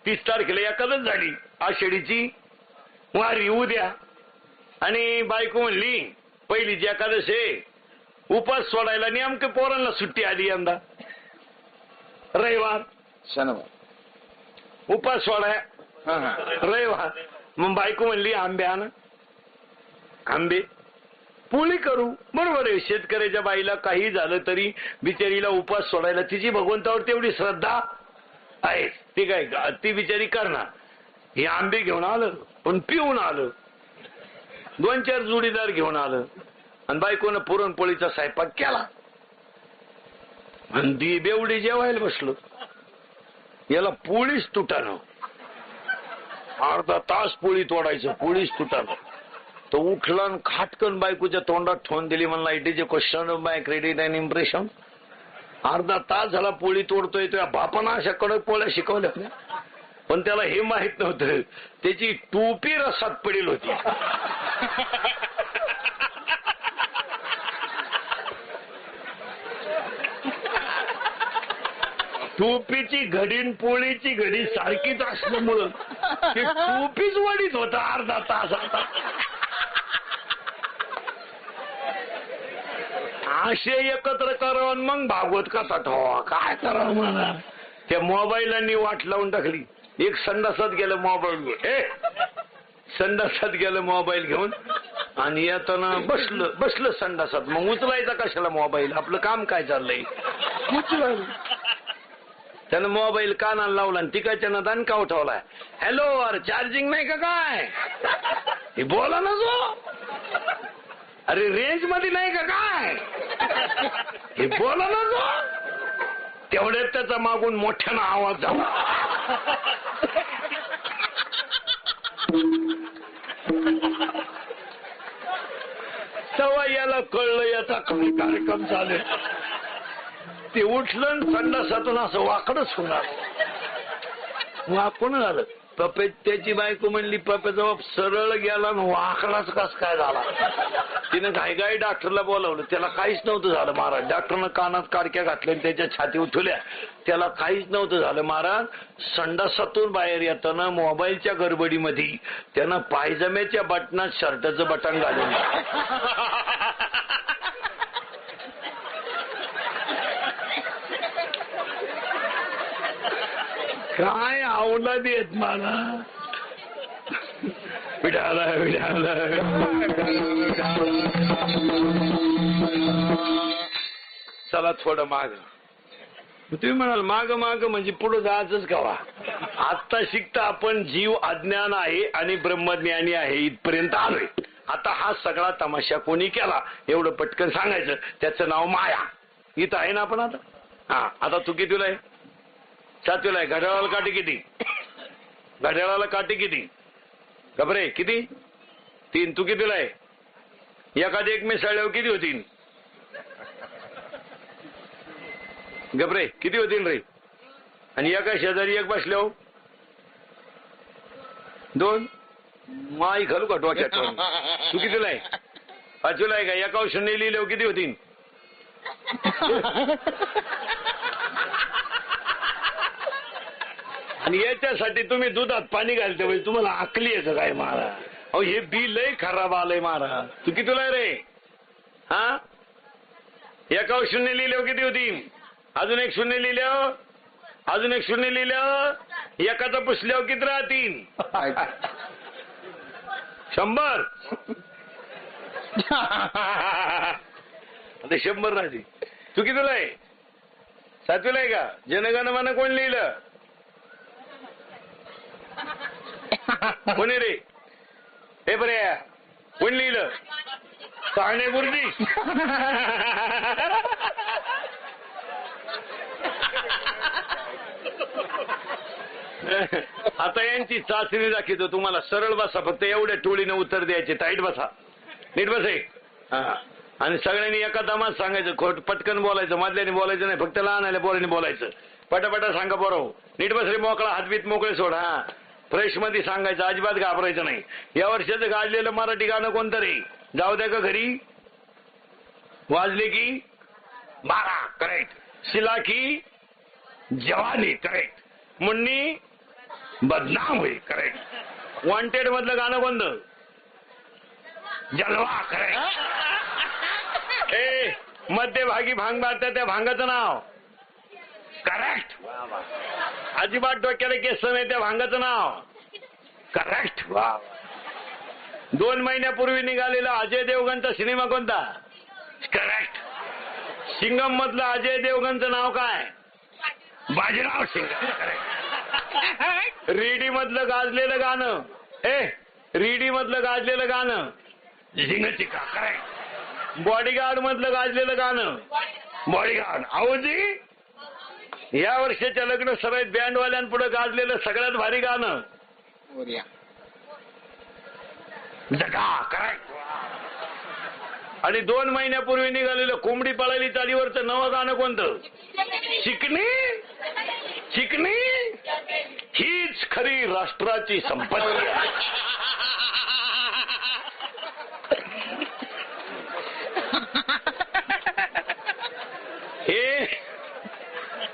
30 तारखेला एकादश झाली आषाढीची. वारी उद्या. आणि बायको म्हणली पहिलीची एकादश आहे, उपास सोडायला नेमके पोरांना सुट्टी आली यंदा रविवार.
शनिवार
उपास सोडाय
हा हा
रविवार. मग बायको म्हणली आंबे आण. आंबे पोळी करू. बरोबर आहे, शेतकऱ्याच्या बाईला काही झालं तरी बिचारीला उपास सोडायला तिची भगवंतावर तेवढी श्रद्धा आहे, ती काय ती बिचारी करणार. हे आंबे घेऊन आलं, पण पिऊन आलं, 2-4 जोडीदार घेऊन आलं, आणि बायकोनं पुरणपोळीचा स्वयंपाक केला. आणि ती बेवडी जेवायला बसलो, याला पोळीच तुटानं. अर्धा तास पोळी तोडायचं, पोळीच तुटानं. तो उठला आणि खाटकन बायकोच्या तोंडात ठेवून दिली. म्हणला it is a question of my credit and impression. अर्धा तास झाला पोळी तोडतोय. त्या बापानं अशा कडक पोळ्या शिकवल्या, पण त्याला हे माहित नव्हतं त्याची टोपी रसात पडेल होती. टोपीची घडी पोळीची घडी सारखीच असल्यामुळं ती टोपीच वडीत होता अर्धा तास. आता असे एकत्र करावं मग भागवत कथा ठेवा. काय करावं मला. त्या मोबाईलांनी वाट लावून टाकली. एक संडासात गेलं मोबाईल घेऊन, संडासात गेलं मोबाईल घेऊन, आणि येताना बसलं संडासात. मग उचलायचा कशाला मोबाईल, आपलं काम काय चाललंय. उचलायला त्यानं मोबाईल कानाला लावला आणि तिकडच्यानं दणका उठवलाय. हॅलो, अरे चार्जिंग नाही का काय. हे बोला ना जो. अरे रेंज मध्ये नाही का काय. हे बोला ना जो. तेवढ्यात त्याचा मागून मोठ्यानं आवाज झाला. तेव्हा याला कळलं याचा काही कार्यक्रम झाले. ते उठलं संडासातून असं वाकडच होणार. वाकून झालं. पप्पे त्याची बायको म्हणली पप्प्याचा बाप सरळ गेला आणि वाकडाच कस काय झाला. तिनं घाई डॉक्टरला बोलावलं. त्याला काहीच नव्हतं झालं महाराज. डॉक्टरनं कानात काडक्या घातल्या आणि त्याच्या छाती उठवल्या. त्याला काहीच नव्हतं झालं महाराज. संडासातून बाहेर येताना मोबाईलच्या गडबडीमध्ये त्यानं पायजम्याच्या बटनात शर्टाचं बटन घालून. काय आवला देत मला. विडाला विडाला. चला थोडं माग. तुम्ही म्हणाल माग माग म्हणजे पुढे जायचंच गावा. आता शिकता आपण जीव अज्ञान आहे आणि ब्रह्मज्ञानी आहे इथपर्यंत आलोय. आता हा सगळा तमाशा कोणी केला एवढं पटकन सांगायचं. त्याचं नाव माया. इथं आहे ना आपण आता. हा, आता तू कितीला आहे. 7वीला आहे. घड्याळाला काठी किती. घड्याळाला काठी किती. घबरे किती. 3. तू कितीला आहे. एखादी एक मिसळल्यावर किती होतील. घबरे किती होतील रे. आणि एका शेजारी एक बसल्यावर 2. माई घालू का डोक्यात. तू कितीला आहे. 5वीला आहे का. एका 0 लिहिल्यावर किती होतील. आणि याच्यासाठी तुम्ही दुधात पाणी घालते म्हणजे तुम्हाला आकली आहे काय महाराज. अहो हे बी लय खराब आलंय महाराज. तू कितीला आहे रे. हा, एका 0 लिहिल्यावर किती होतील. अजून एक 0 लिहिल्यावर, अजून एक 0 लिहिल्यावर, एकाचा पुसल्यावर किती राहतील. 100. आता 100 राहतील. तू कितीला आहे. 7वीला आहे का. जनगण मन कोण लिहिलं. कोणी रे. हे बरे कोण लिहिलं. साने गुरुजी. आता यांची चाचणी दाखवतो तुम्हाला. सरळ बसा. फक्त एवढ्या टोळीने उत्तर द्यायचे. टाईट बसा. नीट बसे. आणि सगळ्यांनी एका दमात सांगायचं. पटकन बोलायचं. मधल्याने बोलायचं नाही. फक्त लहान आल्या बोलाने बोलायचं. पटापटा सांगा बरोबर. नीट बस रे. मोकळा हातबीत मोकळे सोड. हा, फ्रेश मध्ये सांगायचं. अजिबात घाबरायचं नाही. या वर्षाचं गाजलेलं मराठी गाणं कोणतं रे. जाऊ द्या का घरी. वाजले की बारा. करेक्ट. शिला की जवानी. करेक्ट. मुन्नी बदनाम होई. करेक्ट. वॉन्टेड मधलं गाणं कोणतं. जलवा. करेक्ट. मध्यभागी भांग मारतात त्या भांगाचं नाव. करेक्ट. अजिबात डोक्याला केस नाही त्या भांगाचं नाव. करेक्ट. वा. 2 महिन्यापूर्वी निघालेला अजय देवगणचा सिनेमा कोणता? करेक्ट. सिंगम मधलं अजय देवगणचं नाव काय? बाजीराव सिंगम. रेडी मधलं गाजलेलं गाणं, रेडी मधलं गाजलेलं गाणं झिंगचिका. करेक्ट. बॉडीगार्ड मधलं गाजलेलं गाणं बॉडीगार्ड. आऊजी या वर्षाच्या लग्न सराईत बँडवाल्यांपुढे गाजलेलं सगळ्यात भारी गाणं जगा. करेक्ट. आणि 2 महिन्यापूर्वी निघालेलं कोंबडी पळाली चालीवरचं नवं गाणं कोणतं? चिकनी. चिकनी हीच खरी राष्ट्राची संपत्ती आहे.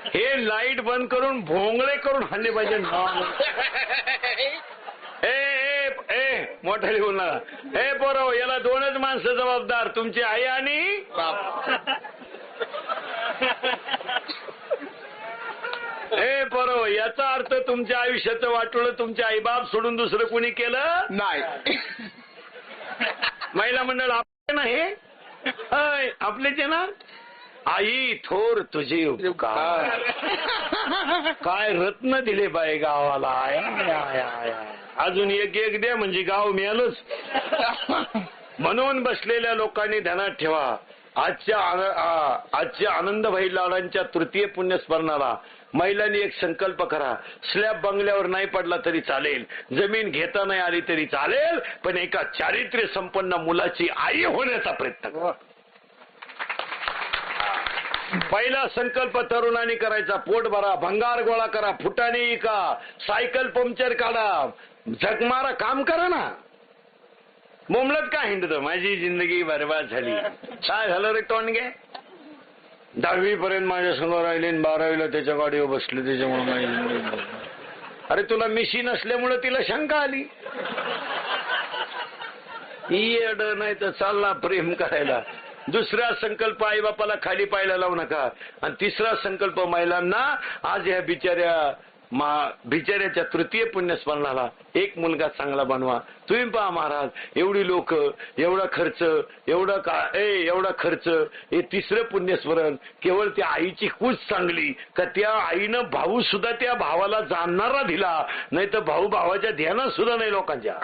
हे लाईट बंद करून भोंगळे करून हाणले पाहिजे. मोठ्याने बोलणार. पोरं याला 2च माणसं जबाबदार, तुमची आई आणि पोरं. याचा अर्थ तुमच्या आयुष्याचं वाटोळं तुमचे आईबाप सोडून दुसरं कुणी केलं
नाही.
महिला मंडळ आपले नाही, आपलेच आहे ना. आई थोर तुझे उपकार, काय रत्न दिले बाई गावाला. अजून एक द्या म्हणजे गाव मिळालंच. म्हणून बसलेल्या लोकांनी ध्यानात ठेवा, आजच्या आनंदभाई लाडांच्या तृतीय पुण्यस्मरणाला महिलांनी एक संकल्प करा. स्लॅब बंगल्यावर नाही पडला तरी चालेल, जमीन घेता नाही आली तरी चालेल, पण एका चारित्र्य संपन्न मुलाची आई होण्याचा प्रयत्न करा. पहिला संकल्प तरुणांनी करायचा. पोट भरा, भंगार गोळा करा, फुटाणे का, सायकल पंक्चर काढा, झकमारा काम करा ना. मुंबलत का हिंडतो, माझी जिंदगी बरबाद झाली. काय झालं रे टोणगे? 10वी पर्यंत माझ्या समोर राहिले, 12वीला त्याच्या गाडीवर बसले, त्याच्यामुळे अरे तुला मिशीन असल्यामुळे तिला शंका आली. येड नाही तर चालला प्रेम करायला. दुसरा संकल्प आई बापाला खाली पाहायला लावू नका. आणि तिसरा संकल्प महिलांना, आज ह्या बिचाऱ्याच्या तृतीय पुण्यस्मरणाला एक मुलगा चांगला बनवा. तुम्ही पहा महाराज, एवढी लोक, एवढा खर्च, एवढा खर्च, हे तिसरं पुण्यस्मरण केवळ त्या आईची कूच चांगली का त्या आईनं भाऊ सुद्धा त्या भावाला जाणणारा दिला, नाही तर भाऊ भावाच्या ध्यानात सुद्धा नाही लोकांच्या.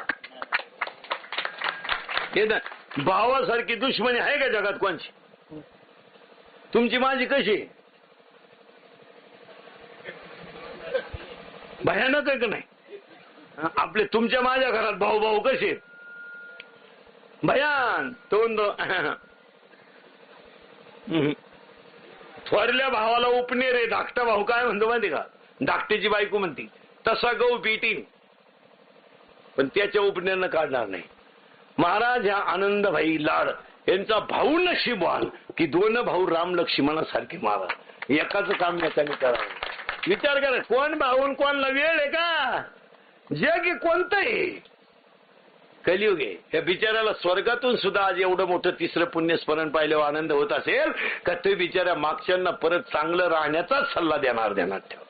हे ना, भावासारखी दुश्मनी आहे का जगात कोणची? तुमची माझी कशी भयानक आहे का नाही? आपले तुमच्या माझ्या घरात भाऊ भाऊ कसे भयान. तोंड थोरल्या भावाला उपने रे धाकटा भाऊ काय म्हणतो माहिती का? धाकट्याची बायको म्हणती तसा गहू पिटीन, पण त्याच्या उपनेनं काढणार नाही. महाराज ह्या आनंदभाई लाड यांचा भाऊ नशिबवान की 2 भाऊ राम लक्ष्मणासारखे मारा. एकाच काम याच्याने करावं. विचार करा, कोण भाऊन कोणला वेळ आहे का? जग कोणतंही कलियुग आहे. या बिचाऱ्याला स्वर्गातून सुद्धा आज एवढं मोठं तिसरं पुण्यस्मरण पाहिल्यावर आनंद होत असेल का ते बिचाऱ्या मागच्यांना परत चांगलं राहण्याचाच सल्ला देणार. ध्यानात ठेवा.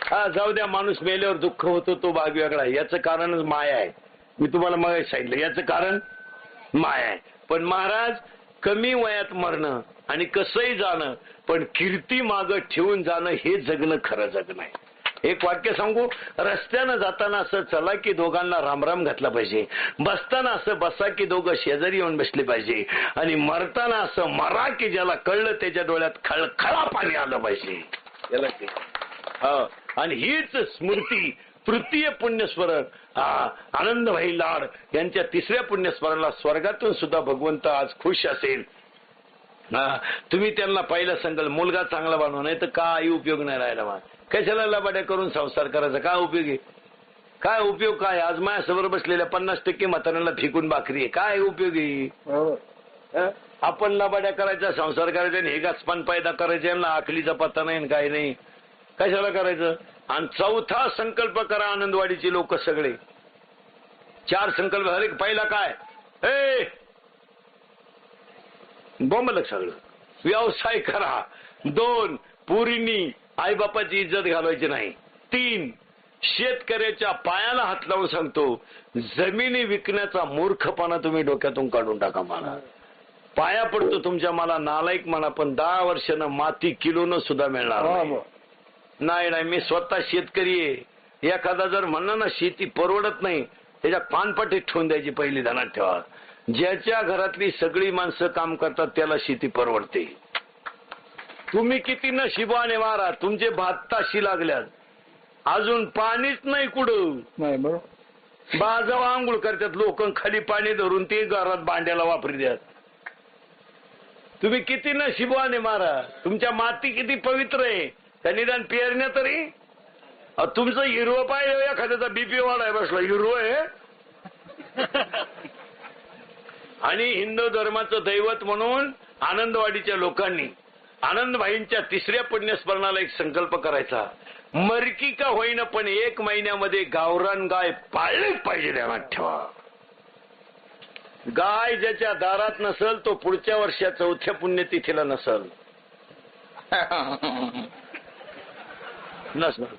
हा जाऊ द्या, माणूस मेल्यावर दुःख होतो तो भाग वेगळा. याचं कारणच माया आहे. मी तुम्हाला मग सांगितलं याचं कारण माया आहे. पण महाराज, कमी वयात मरणं आणि कसंही जाणं पण कीर्ती मागं ठेवून जाणं हे जगणं खरं जगणं आहे. एक वाक्य सांगू, रस्त्यानं जाताना असं चला की दोघांना रामराम घातला पाहिजे, बसताना असं बसा की दोघं शेजारी येऊन बसले पाहिजे, आणि मरताना असं मरा की ज्याला कळलं त्याच्या डोळ्यात खळखळा पाणी आलं पाहिजे. आणि हीच स्मृती तृतीय पुण्यस्मरण आनंदभाई लाड यांच्या तिसऱ्या पुण्यस्मरणाला स्वर्गातून सुद्धा भगवंत आज खुश असेल. तुम्ही त्यांना पहिला संकल्प मुलगा चांगला बनवा, नाही तर काही उपयोग नाही राहिला. कशाला लबाड्या करून संसार करायचा? काय उपयोग आहे? काय उपयोग काय? आज माझ्यासमोर बसलेल्या 50% म्हाताऱ्यांना फेकून भाकरी आहे. काय उपयोगी? आपण लबाड्या करायचा, संसार करायचा, आणि हे गाचपान पैदा करायचे, यांना आखलीचा पत्ता नाही, काही नाही. कशाला करायचं? आणि चौथा संकल्प करा आनंदवाडीचे लोक सगळे. 4 संकल्प झाले. पहिला काय? बोंबलक सगळं व्यवसाय करा. 2 पुरीनी आईबापाची इज्जत घालवायची नाही. 3, शेतकऱ्याच्या पायाला हात लावून सांगतो, जमिनी विकण्याचा मूर्खपणा तुम्ही डोक्यातून काढून टाका. मला पाया पडतो तुमच्या, मला नालायक म्हणा, पण 10 वर्षानं माती किलोनं सुद्धा मिळणार नाही. नाही, मी स्वतः शेतकरी आहे. एखादा जर म्हणणं ना शेती परवडत नाही, त्याच्या पानपट्टीत ठेवून द्यायची पहिली ध्यानात ठेवा. ज्याच्या घरातली सगळी माणसं काम करतात त्याला शेती परवडते. तुम्ही किती नशिबाने मारा, तुमचे भाताशी लागल्यात, अजून पाणीच नाही कुठं.
नाही बरोबर.
बाजाव आंघोळ करतात लोक, खाली पाणी धरून ते घरात भांड्याला वापरी द्यात. तुम्ही किती नशिबाने मारा, तुमच्या माती किती पवित्र आहे. त्या निदान पेरण्या तरी तुमचं हिरवं पाहिजे, एखाद्याचा बीपी वाढाय बसला, हिरवं आहे. आणि हिंदू धर्माचं दैवत म्हणून आनंदवाडीच्या लोकांनी आनंदभाईंच्या 3ऱ्या पुण्यस्मरणाला एक संकल्प करायचा, मरकी का होईना पण 1 महिन्यामध्ये गावरान गाय पाळलीच पाहिजे. ध्यानात ठेवा. गाय ज्याच्या दारात नसल तो पुढच्या वर्षा 4थ्या पुण्यतिथीला नसल,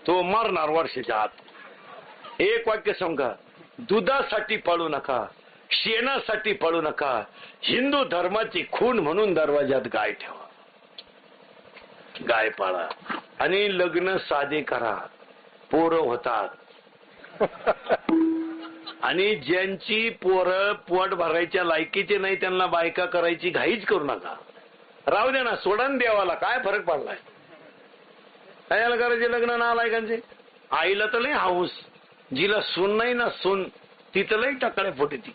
तो मरणार वर्षाच्या आत. एक वाक्य सांगा, दुधासाठी पाळू नका, शेणासाठी पाळू नका, हिंदू धर्माची खूण म्हणून दरवाजात गाय ठेवा. गाय पाळा आणि लग्न साधे करा, पोरं होतात. आणि ज्यांची पोरं पोट भरायच्या लायकीचे नाही त्यांना बायका करायची घाईच करू नका. राहू दे ना, सोडून देवाला काय फरक पडलाय. त्याला करायचे लग्न नालायकांचे. आईला तर लय हाऊस, जिला सून नाही ना सून ती तर लय टाकड्या फोटे, ती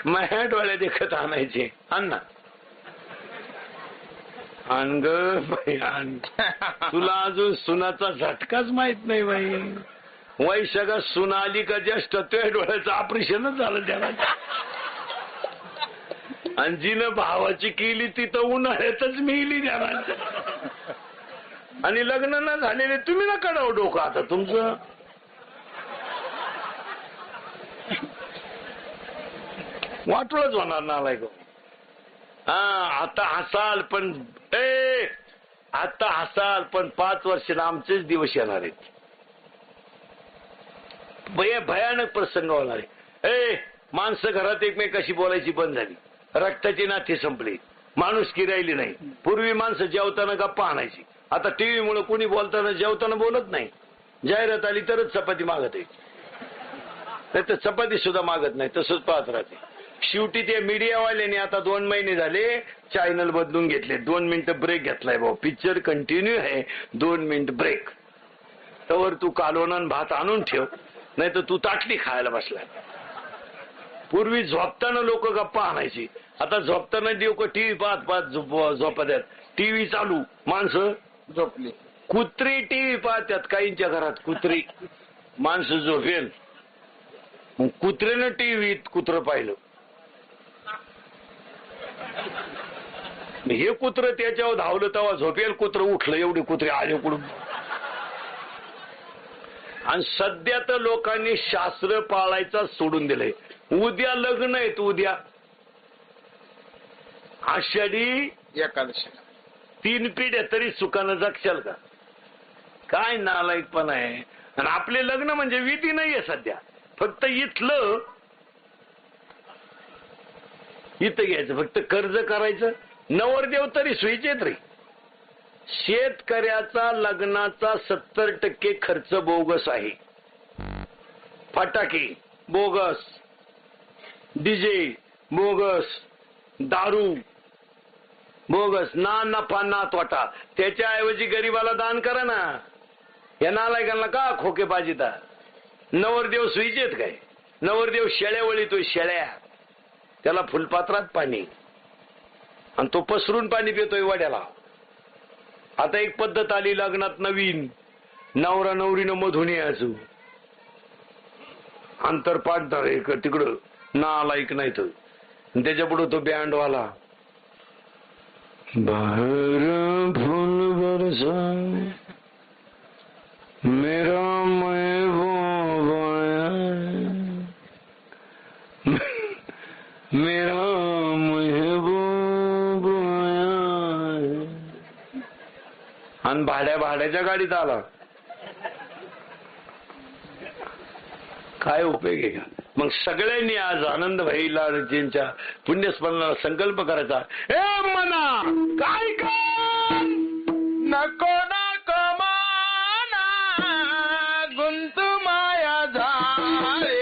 माझ्या डोळ्या देखत आणायचे. अण्णा अनग तुला अजून सुनाचा झटकाच माहित नाही बाई. वैशाखा सुना आली का ज्येष्ठ तुझ्या डोळ्याचं ऑपरेशनच झालं त्याला. आणि जिनं भावाची केली ती तर उन्हाळ्यातच मिली त्याला. आणि लग्न न झालेले तुम्ही ना काढाव डोकं आता तुमचं. वाटोळच होणार नालायक. आता हसाल पण आता हसाल पण 5 वर्षाला आमचेच दिवस येणार आहेत. भयानक प्रसंग होणार आहे. माणसं घरात एकमेकाशी बोलायची बंद झाली, रक्ताची नाती संपली, माणुसकी राहिली नाही. पूर्वी माणसं जेवताना गप्पा आणायची, आता टीव्हीमुळे कोणी बोलताना जेवताना बोलत नाही. जाहिरात आली तरच चपाती मागत आहे, नाही तर चपाती सुद्धा मागत नाही, तसंच पाहत राहते. शेवटी ते मीडियावाल्याने आता 2 महिने झाले चॅनल बदलून घेतले. 2 मिनिटं ब्रेक घेतलाय भाऊ, पिक्चर कंटिन्यू आहे, 2 मिनिट ब्रेक. तवर तू कालवण भात आणून ठेव, नाही तर तू ताटली खायला बसलाय. पूर्वी झोपताना लोक गप्पा आणायची, आता झोपताना लोक टीव्ही पाहत पाहत झोपतात. टीव्ही चालू, माणसं
झोपली.
कुत्री टीव्ही पाहतात, काहींच्या घरात कुत्री. माणसं झोपेल, कुत्र्यानं टीव्हीत कुत्र पाहिलं, हे कुत्र त्याच्यावर धावलं तेव्हा झोपेल कुत्र उठलं. एवढे कुत्रे आले कुठून. आणि सध्या तर लोकांनी शास्त्र पाळायचा सोडून दिलंय. उद्या लग्न आहेत, उद्या आषाढी
एकादशी
3 पिढ्या तरी सुखानं जगशाल का. काय नालायकपण आहे. आणि आपले लग्न म्हणजे विधी नाहीये सध्या, फक्त इथं घ्यायचं, फक्त कर्ज करायचं. नवरदेव तरी सोयीचेत रे. शेतकऱ्याचा लग्नाचा 70% खर्च बोगस आहे. फटाके बोगस, डीजे बोगस, दारू बोगस, ना नफा ना तोटा. त्याच्याऐवजी गरीबाला दान करा ना. या नालायकांना का खोके पाजिता. नवरदेव सुईचेत काय. नवरदेव शेळ्या वळीतोय, शेळ्या. त्याला फुलपात्रात पाणी आणि तो पसरून पाणी पितोय वड्याला. आता एक पद्धत आली लग्नात नवीन, नवरा नवरीनं मधून यायचं. अंतर पाडणार एक तिकडं नालायक नाही तर. त्याच्या पुढे तो बँडवाला, बाहर फूल बरसा मेरा महबूब आया, मेरा महबूब आया. आणि भाड्याच्या गाडीत आला, काय उपयोग आहे का? मग सगळ्यांनी आज आनंदभाई लाडजींच्या पुण्यस्मरणाला संकल्प करायचा, ए मना काय कर
नको नको माना गुंतू माया झाले,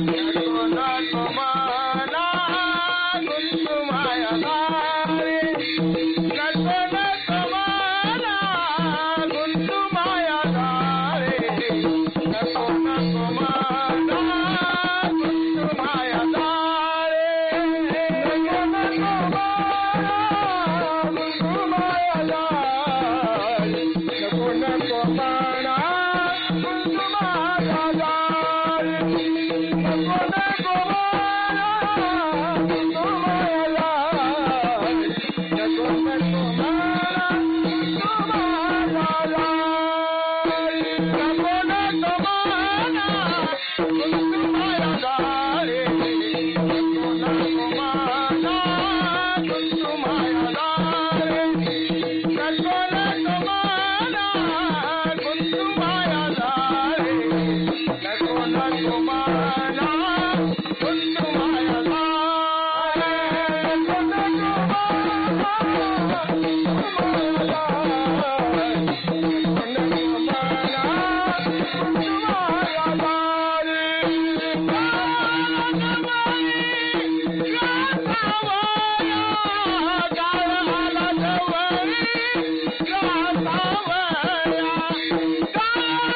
नको नको माना गुंतू माया झाले, नको नको माना गुंतू माया झाले, नको नको माना गुंतू माया झाले, नको नको माना गुंतू माया झाले, नको नको माना गुंतू माया झाले, नको नको माना गुंतू माया झाले, नको नको माना गुंतू माया झाले, नको नको माना गुंतू माया झाले, नको नको माना गुंतू माया झाले, नको नको माना गुंतू माया झाले, नको नको माना गुंतू माया झाले, नको नको माना गुंतू माया झाले, नको नको माना गुंतू माया झाले, गावाला जवळी ग्रासावया,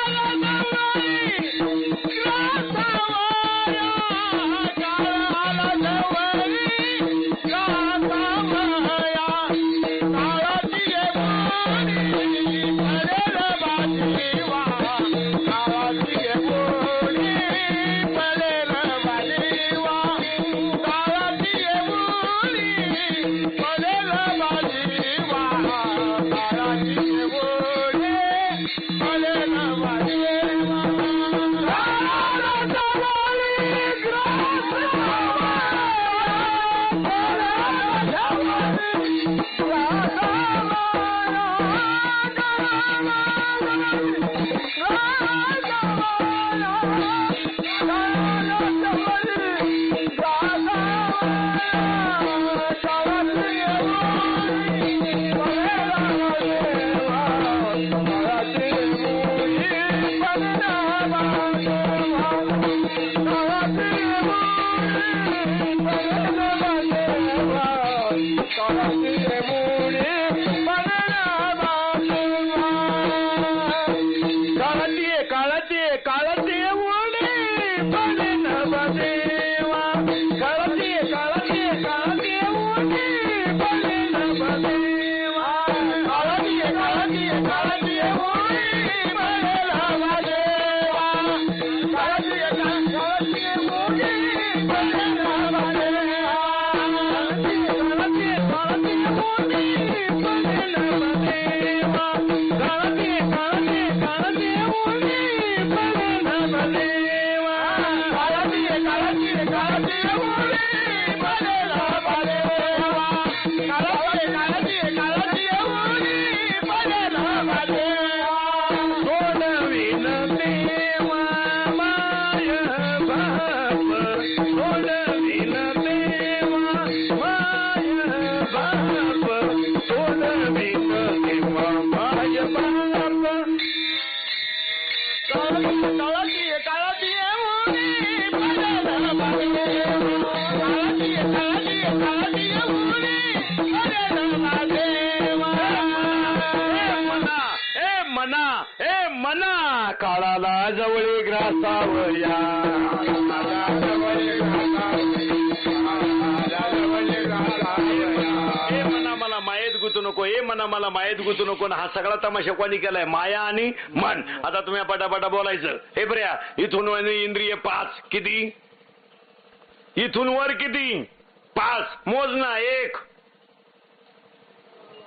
गावाला जवळी ग्रासावया, गावाला जवळी ग्रासावया, काळाची बोली पडेल बाजीवा, काळाची बोली पडेल बाजीवा, काळाची बोली पडेल बाजीवा, काळाची बोली पडेल बाजीवा, गावाला जवळी ग्रासावया, गावाला जवळी काळाची ओढी पडेल बदेवा, काळाची काळाची काळाची ओढी पडेल बदेवा, काळाची काळाची काळाची ओढी पडेल बदेवा, काळाची काळाची ओढी पडेल बदेवा, काळाची काळाची ओढी पडेल बदेवा, काळाची काळाची काळाची ओढी पडेल बदेवा, काळाची काळाची काळाची ओढी पडेल बदेवा, काळाची काळाची काळाची ओढी पडेल बदेवा, सोडवीन देवा माय बाप, सोडवीन देवा माय बाप, सोडवीन देवा माय बाप, काळाची काळाची ओढी पडेल बदेवा, काळाची काळाची काळाची ओढी पडेल बदेवा,
ए मना ए मना, काळाला जवळी ग्रासावया,
काळाला जवळी
ए मना मला मायेत गुतू नको, ए मना मला मायेत गुतू नको. हा सगळा तमाशा कोणी केलाय? माया आणि मन. आता तुम्ही पटापटा बोलायचं. हे बऱ्या, इथून वर इंद्रिय 5 किती? इथून वर किती? 5 मोज ना. 1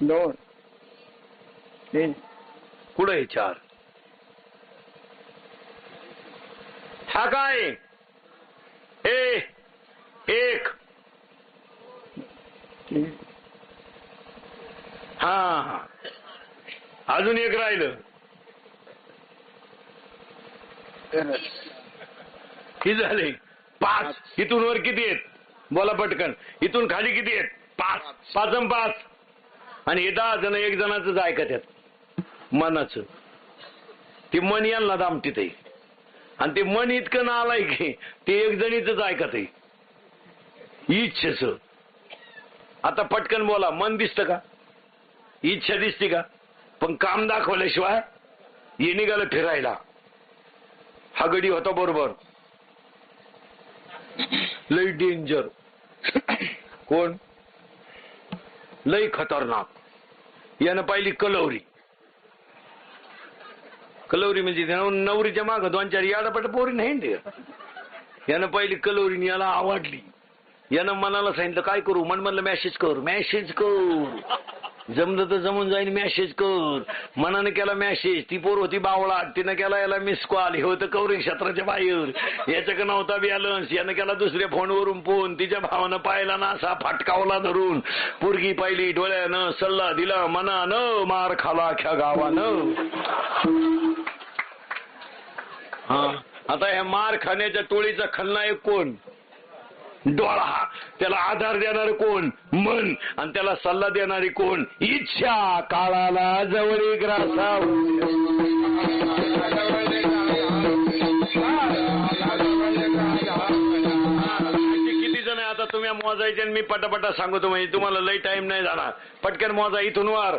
2 3
पुढे 4. हा काय? 1 हा अजून एक राहिलं. किती झाले? 5. इथून वर किती आहेत? बोला पटकन. इथून खाली किती आहेत? 5. 5 आणि 5 आणि हे 10 जण एक जणाच ऐकत आहेत मनाचं. ते मन यांना दामटीत आहे आणि ते मन इतकं ना आलाय की ते एक जणीच ऐकत आहे इच्छेच. आता पटकन बोला. मन दिसतं का? इच्छा दिसते का? पण काम दाखवल्याशिवाय हे निघालं फिरायला. हा गडी होता बरोबर. लई डेंजर. कोण? लई खतरनाक. यानं पाहिली कलवरी. कलवरी म्हणजे नवरीच्या माग 2-4 याडापट पोरी नाही. यानं पाहिली कलवरी याला आवडली. यानं मनाला सांगितलं काय करू? म्हणलं मेसेज कर. जमलं तर जमून जाईन मेसेज कर. मनानं केला मेसेज. ती पोर होती बावळा. तिनं केला याला मिस कॉल. हे होतं कवरिंग क्षेत्राच्या बाहेर. याच्याकडे नव्हता बॅलन्स. यानं केला दुसऱ्या फोनवरून फोन. तिच्या भावानं पाहिला ना असा फटकावला धरून. पोरगी पाहिली डोळ्यानं. सल्ला दिला मनानं. मार खाला अख्ख्या गावानं. हा आता ह्या मार खाण्याच्या टोळीचा खलनायक कोण? डोळा. त्याला आधार देणार कोण? मन. आणि त्याला सल्ला देणारी कोण? इच्छा. काळाला जवळी ग्रासाव. किती जण आता तुम्ही मोजायचे आणि मी पटापटा सांगतो म्हणजे तुम्हाला लई टाइम नाही जाणार. पटकन मोजा. इथून वर,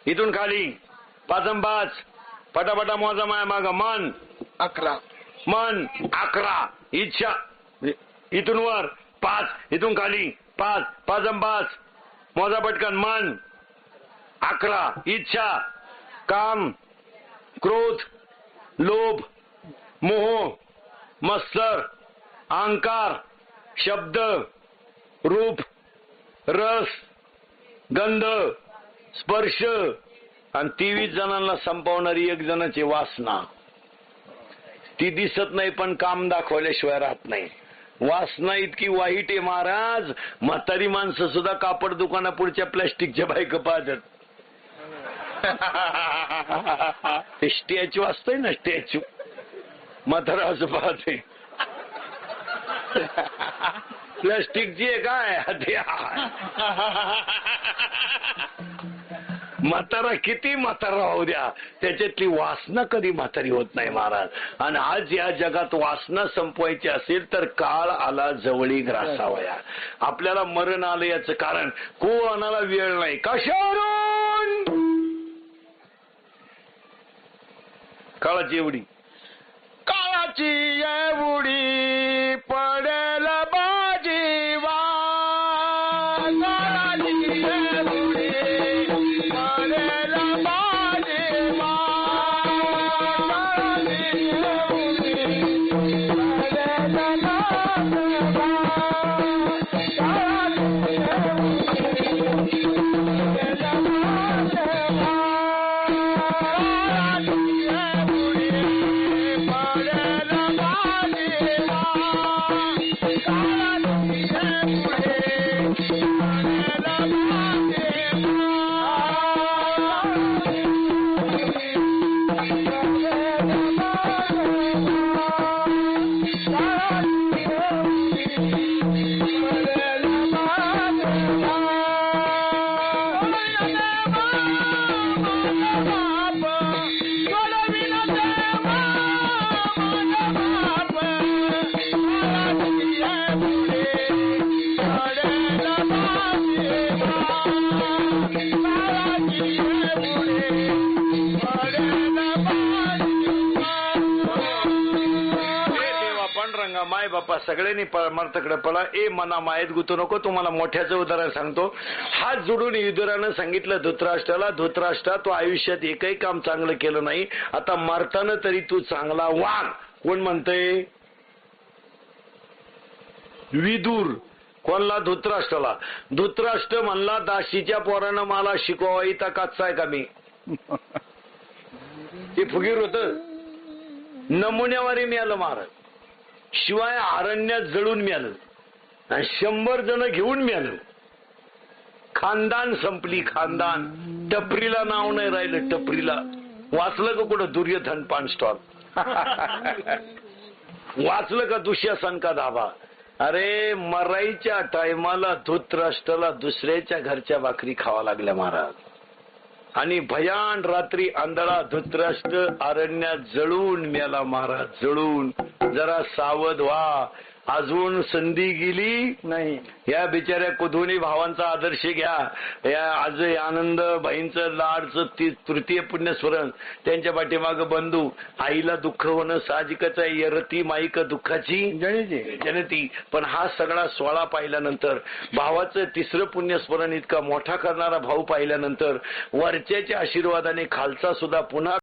इथून खाली 5 आणि 5. पटापटा मोजा माया माग. मन
11.
मन 11. इच्छा. इथून वर 5. इथून खाली 5. 5 आणि 5. मोजा पटकन. मन 11. इच्छा. काम, क्रोध, लोभ, मोह, मत्सर, अहंकार, शब्द, रूप, रस, गंध, स्पर्श आणि 23 जणांना संपवणारी एक जणाची वासना. ती दिसत नाही पण काम दाखवल्याशिवाय राहत नाही. वासना इतकी वाईट आहे महाराज. म्हातारी माणसं सुद्धा कापड दुकाना पुढच्या प्लॅस्टिकच्या बायका पाहतात. ते स्टॅच्यू असतंय ना, स्टॅच्यू. म्हातारा असं पाहते. प्लॅस्टिकची आहे काय? म्हातारा किती म्हातारा होऊ द्या, त्याच्यातली वासना कधी म्हातारी होत नाही महाराज. आणि आज या जगात वासना संपवायची असेल तर काळ आला जवळी ग्रासावया. आपल्याला मरण आलं याचं कारण कोणाला वेळ नाही. कशावरून? काळाची एवढी.
काळाची एवढी पडेल बाजीवा. काळाची एवढी पडेल बाजीवा. काळाची एवढी पडेल बाजीवा. काळाची एवढी पडेल बाजीवा.
माय बापा सगळ्यांनी मर्तकडे पळा. ए मना मायेत गुतू नको. तुम्हाला मोठ्याचं उदाहरण सांगतो. हात जोडून युधिरानं सांगितलं धृतराष्ट्राला, धृतराष्ट्रा तू आयुष्यात एकही काम चांगलं केलं नाही, आता मरताना तरी तू चांगला वाग. कोण म्हणतंय? विदूर. कोणला? धृतराष्ट्राला. धृतराष्ट्र म्हणला दाशीच्या पोरानं मला शिकवा इथं काचा आहे का मी? ते फुगीर होत. नमुन्यावारी मिळालं महाराज. शिवाय अरण्यात जळून मिळालं आणि 100 जण घेऊन मिळालं. खानदान संपली. खानदान टपरीला नाव नाही राहिलं. टपरीला वाचलं का कुठं दुर्योधन पान स्टॉल? वाचलं का दुःशासन का धाबा? अरे मराईच्या टायमाला धृतराष्ट्राला दुसऱ्याच्या घरच्या भाकरी खावा लागल्या महाराज. आणि भयान रात्री आंधळा धृतराष्ट्र अरण्यात जळून मेला महाराज. जळून. जरा सावध व्हा, अजून संधी गेली
नाही.
या बिचाऱ्या दोन्ही भावांचा आदर्श घ्या. या आज आनंद भाईंचं लाडचं तृतीय पुण्यस्मरण, त्यांच्या पाठीमाग बंधू. आईला दुःख होणं साहजिकच आहे. यरती माईक दुःखाची जनती. पण हा सगळा सोहळा पाहिल्यानंतर, भावाचं तिसरं पुण्यस्मरण इतका मोठा करणारा भाऊ पाहिल्यानंतर, वरच्याच्या आशीर्वादाने खालचा सुद्धा पुन्हा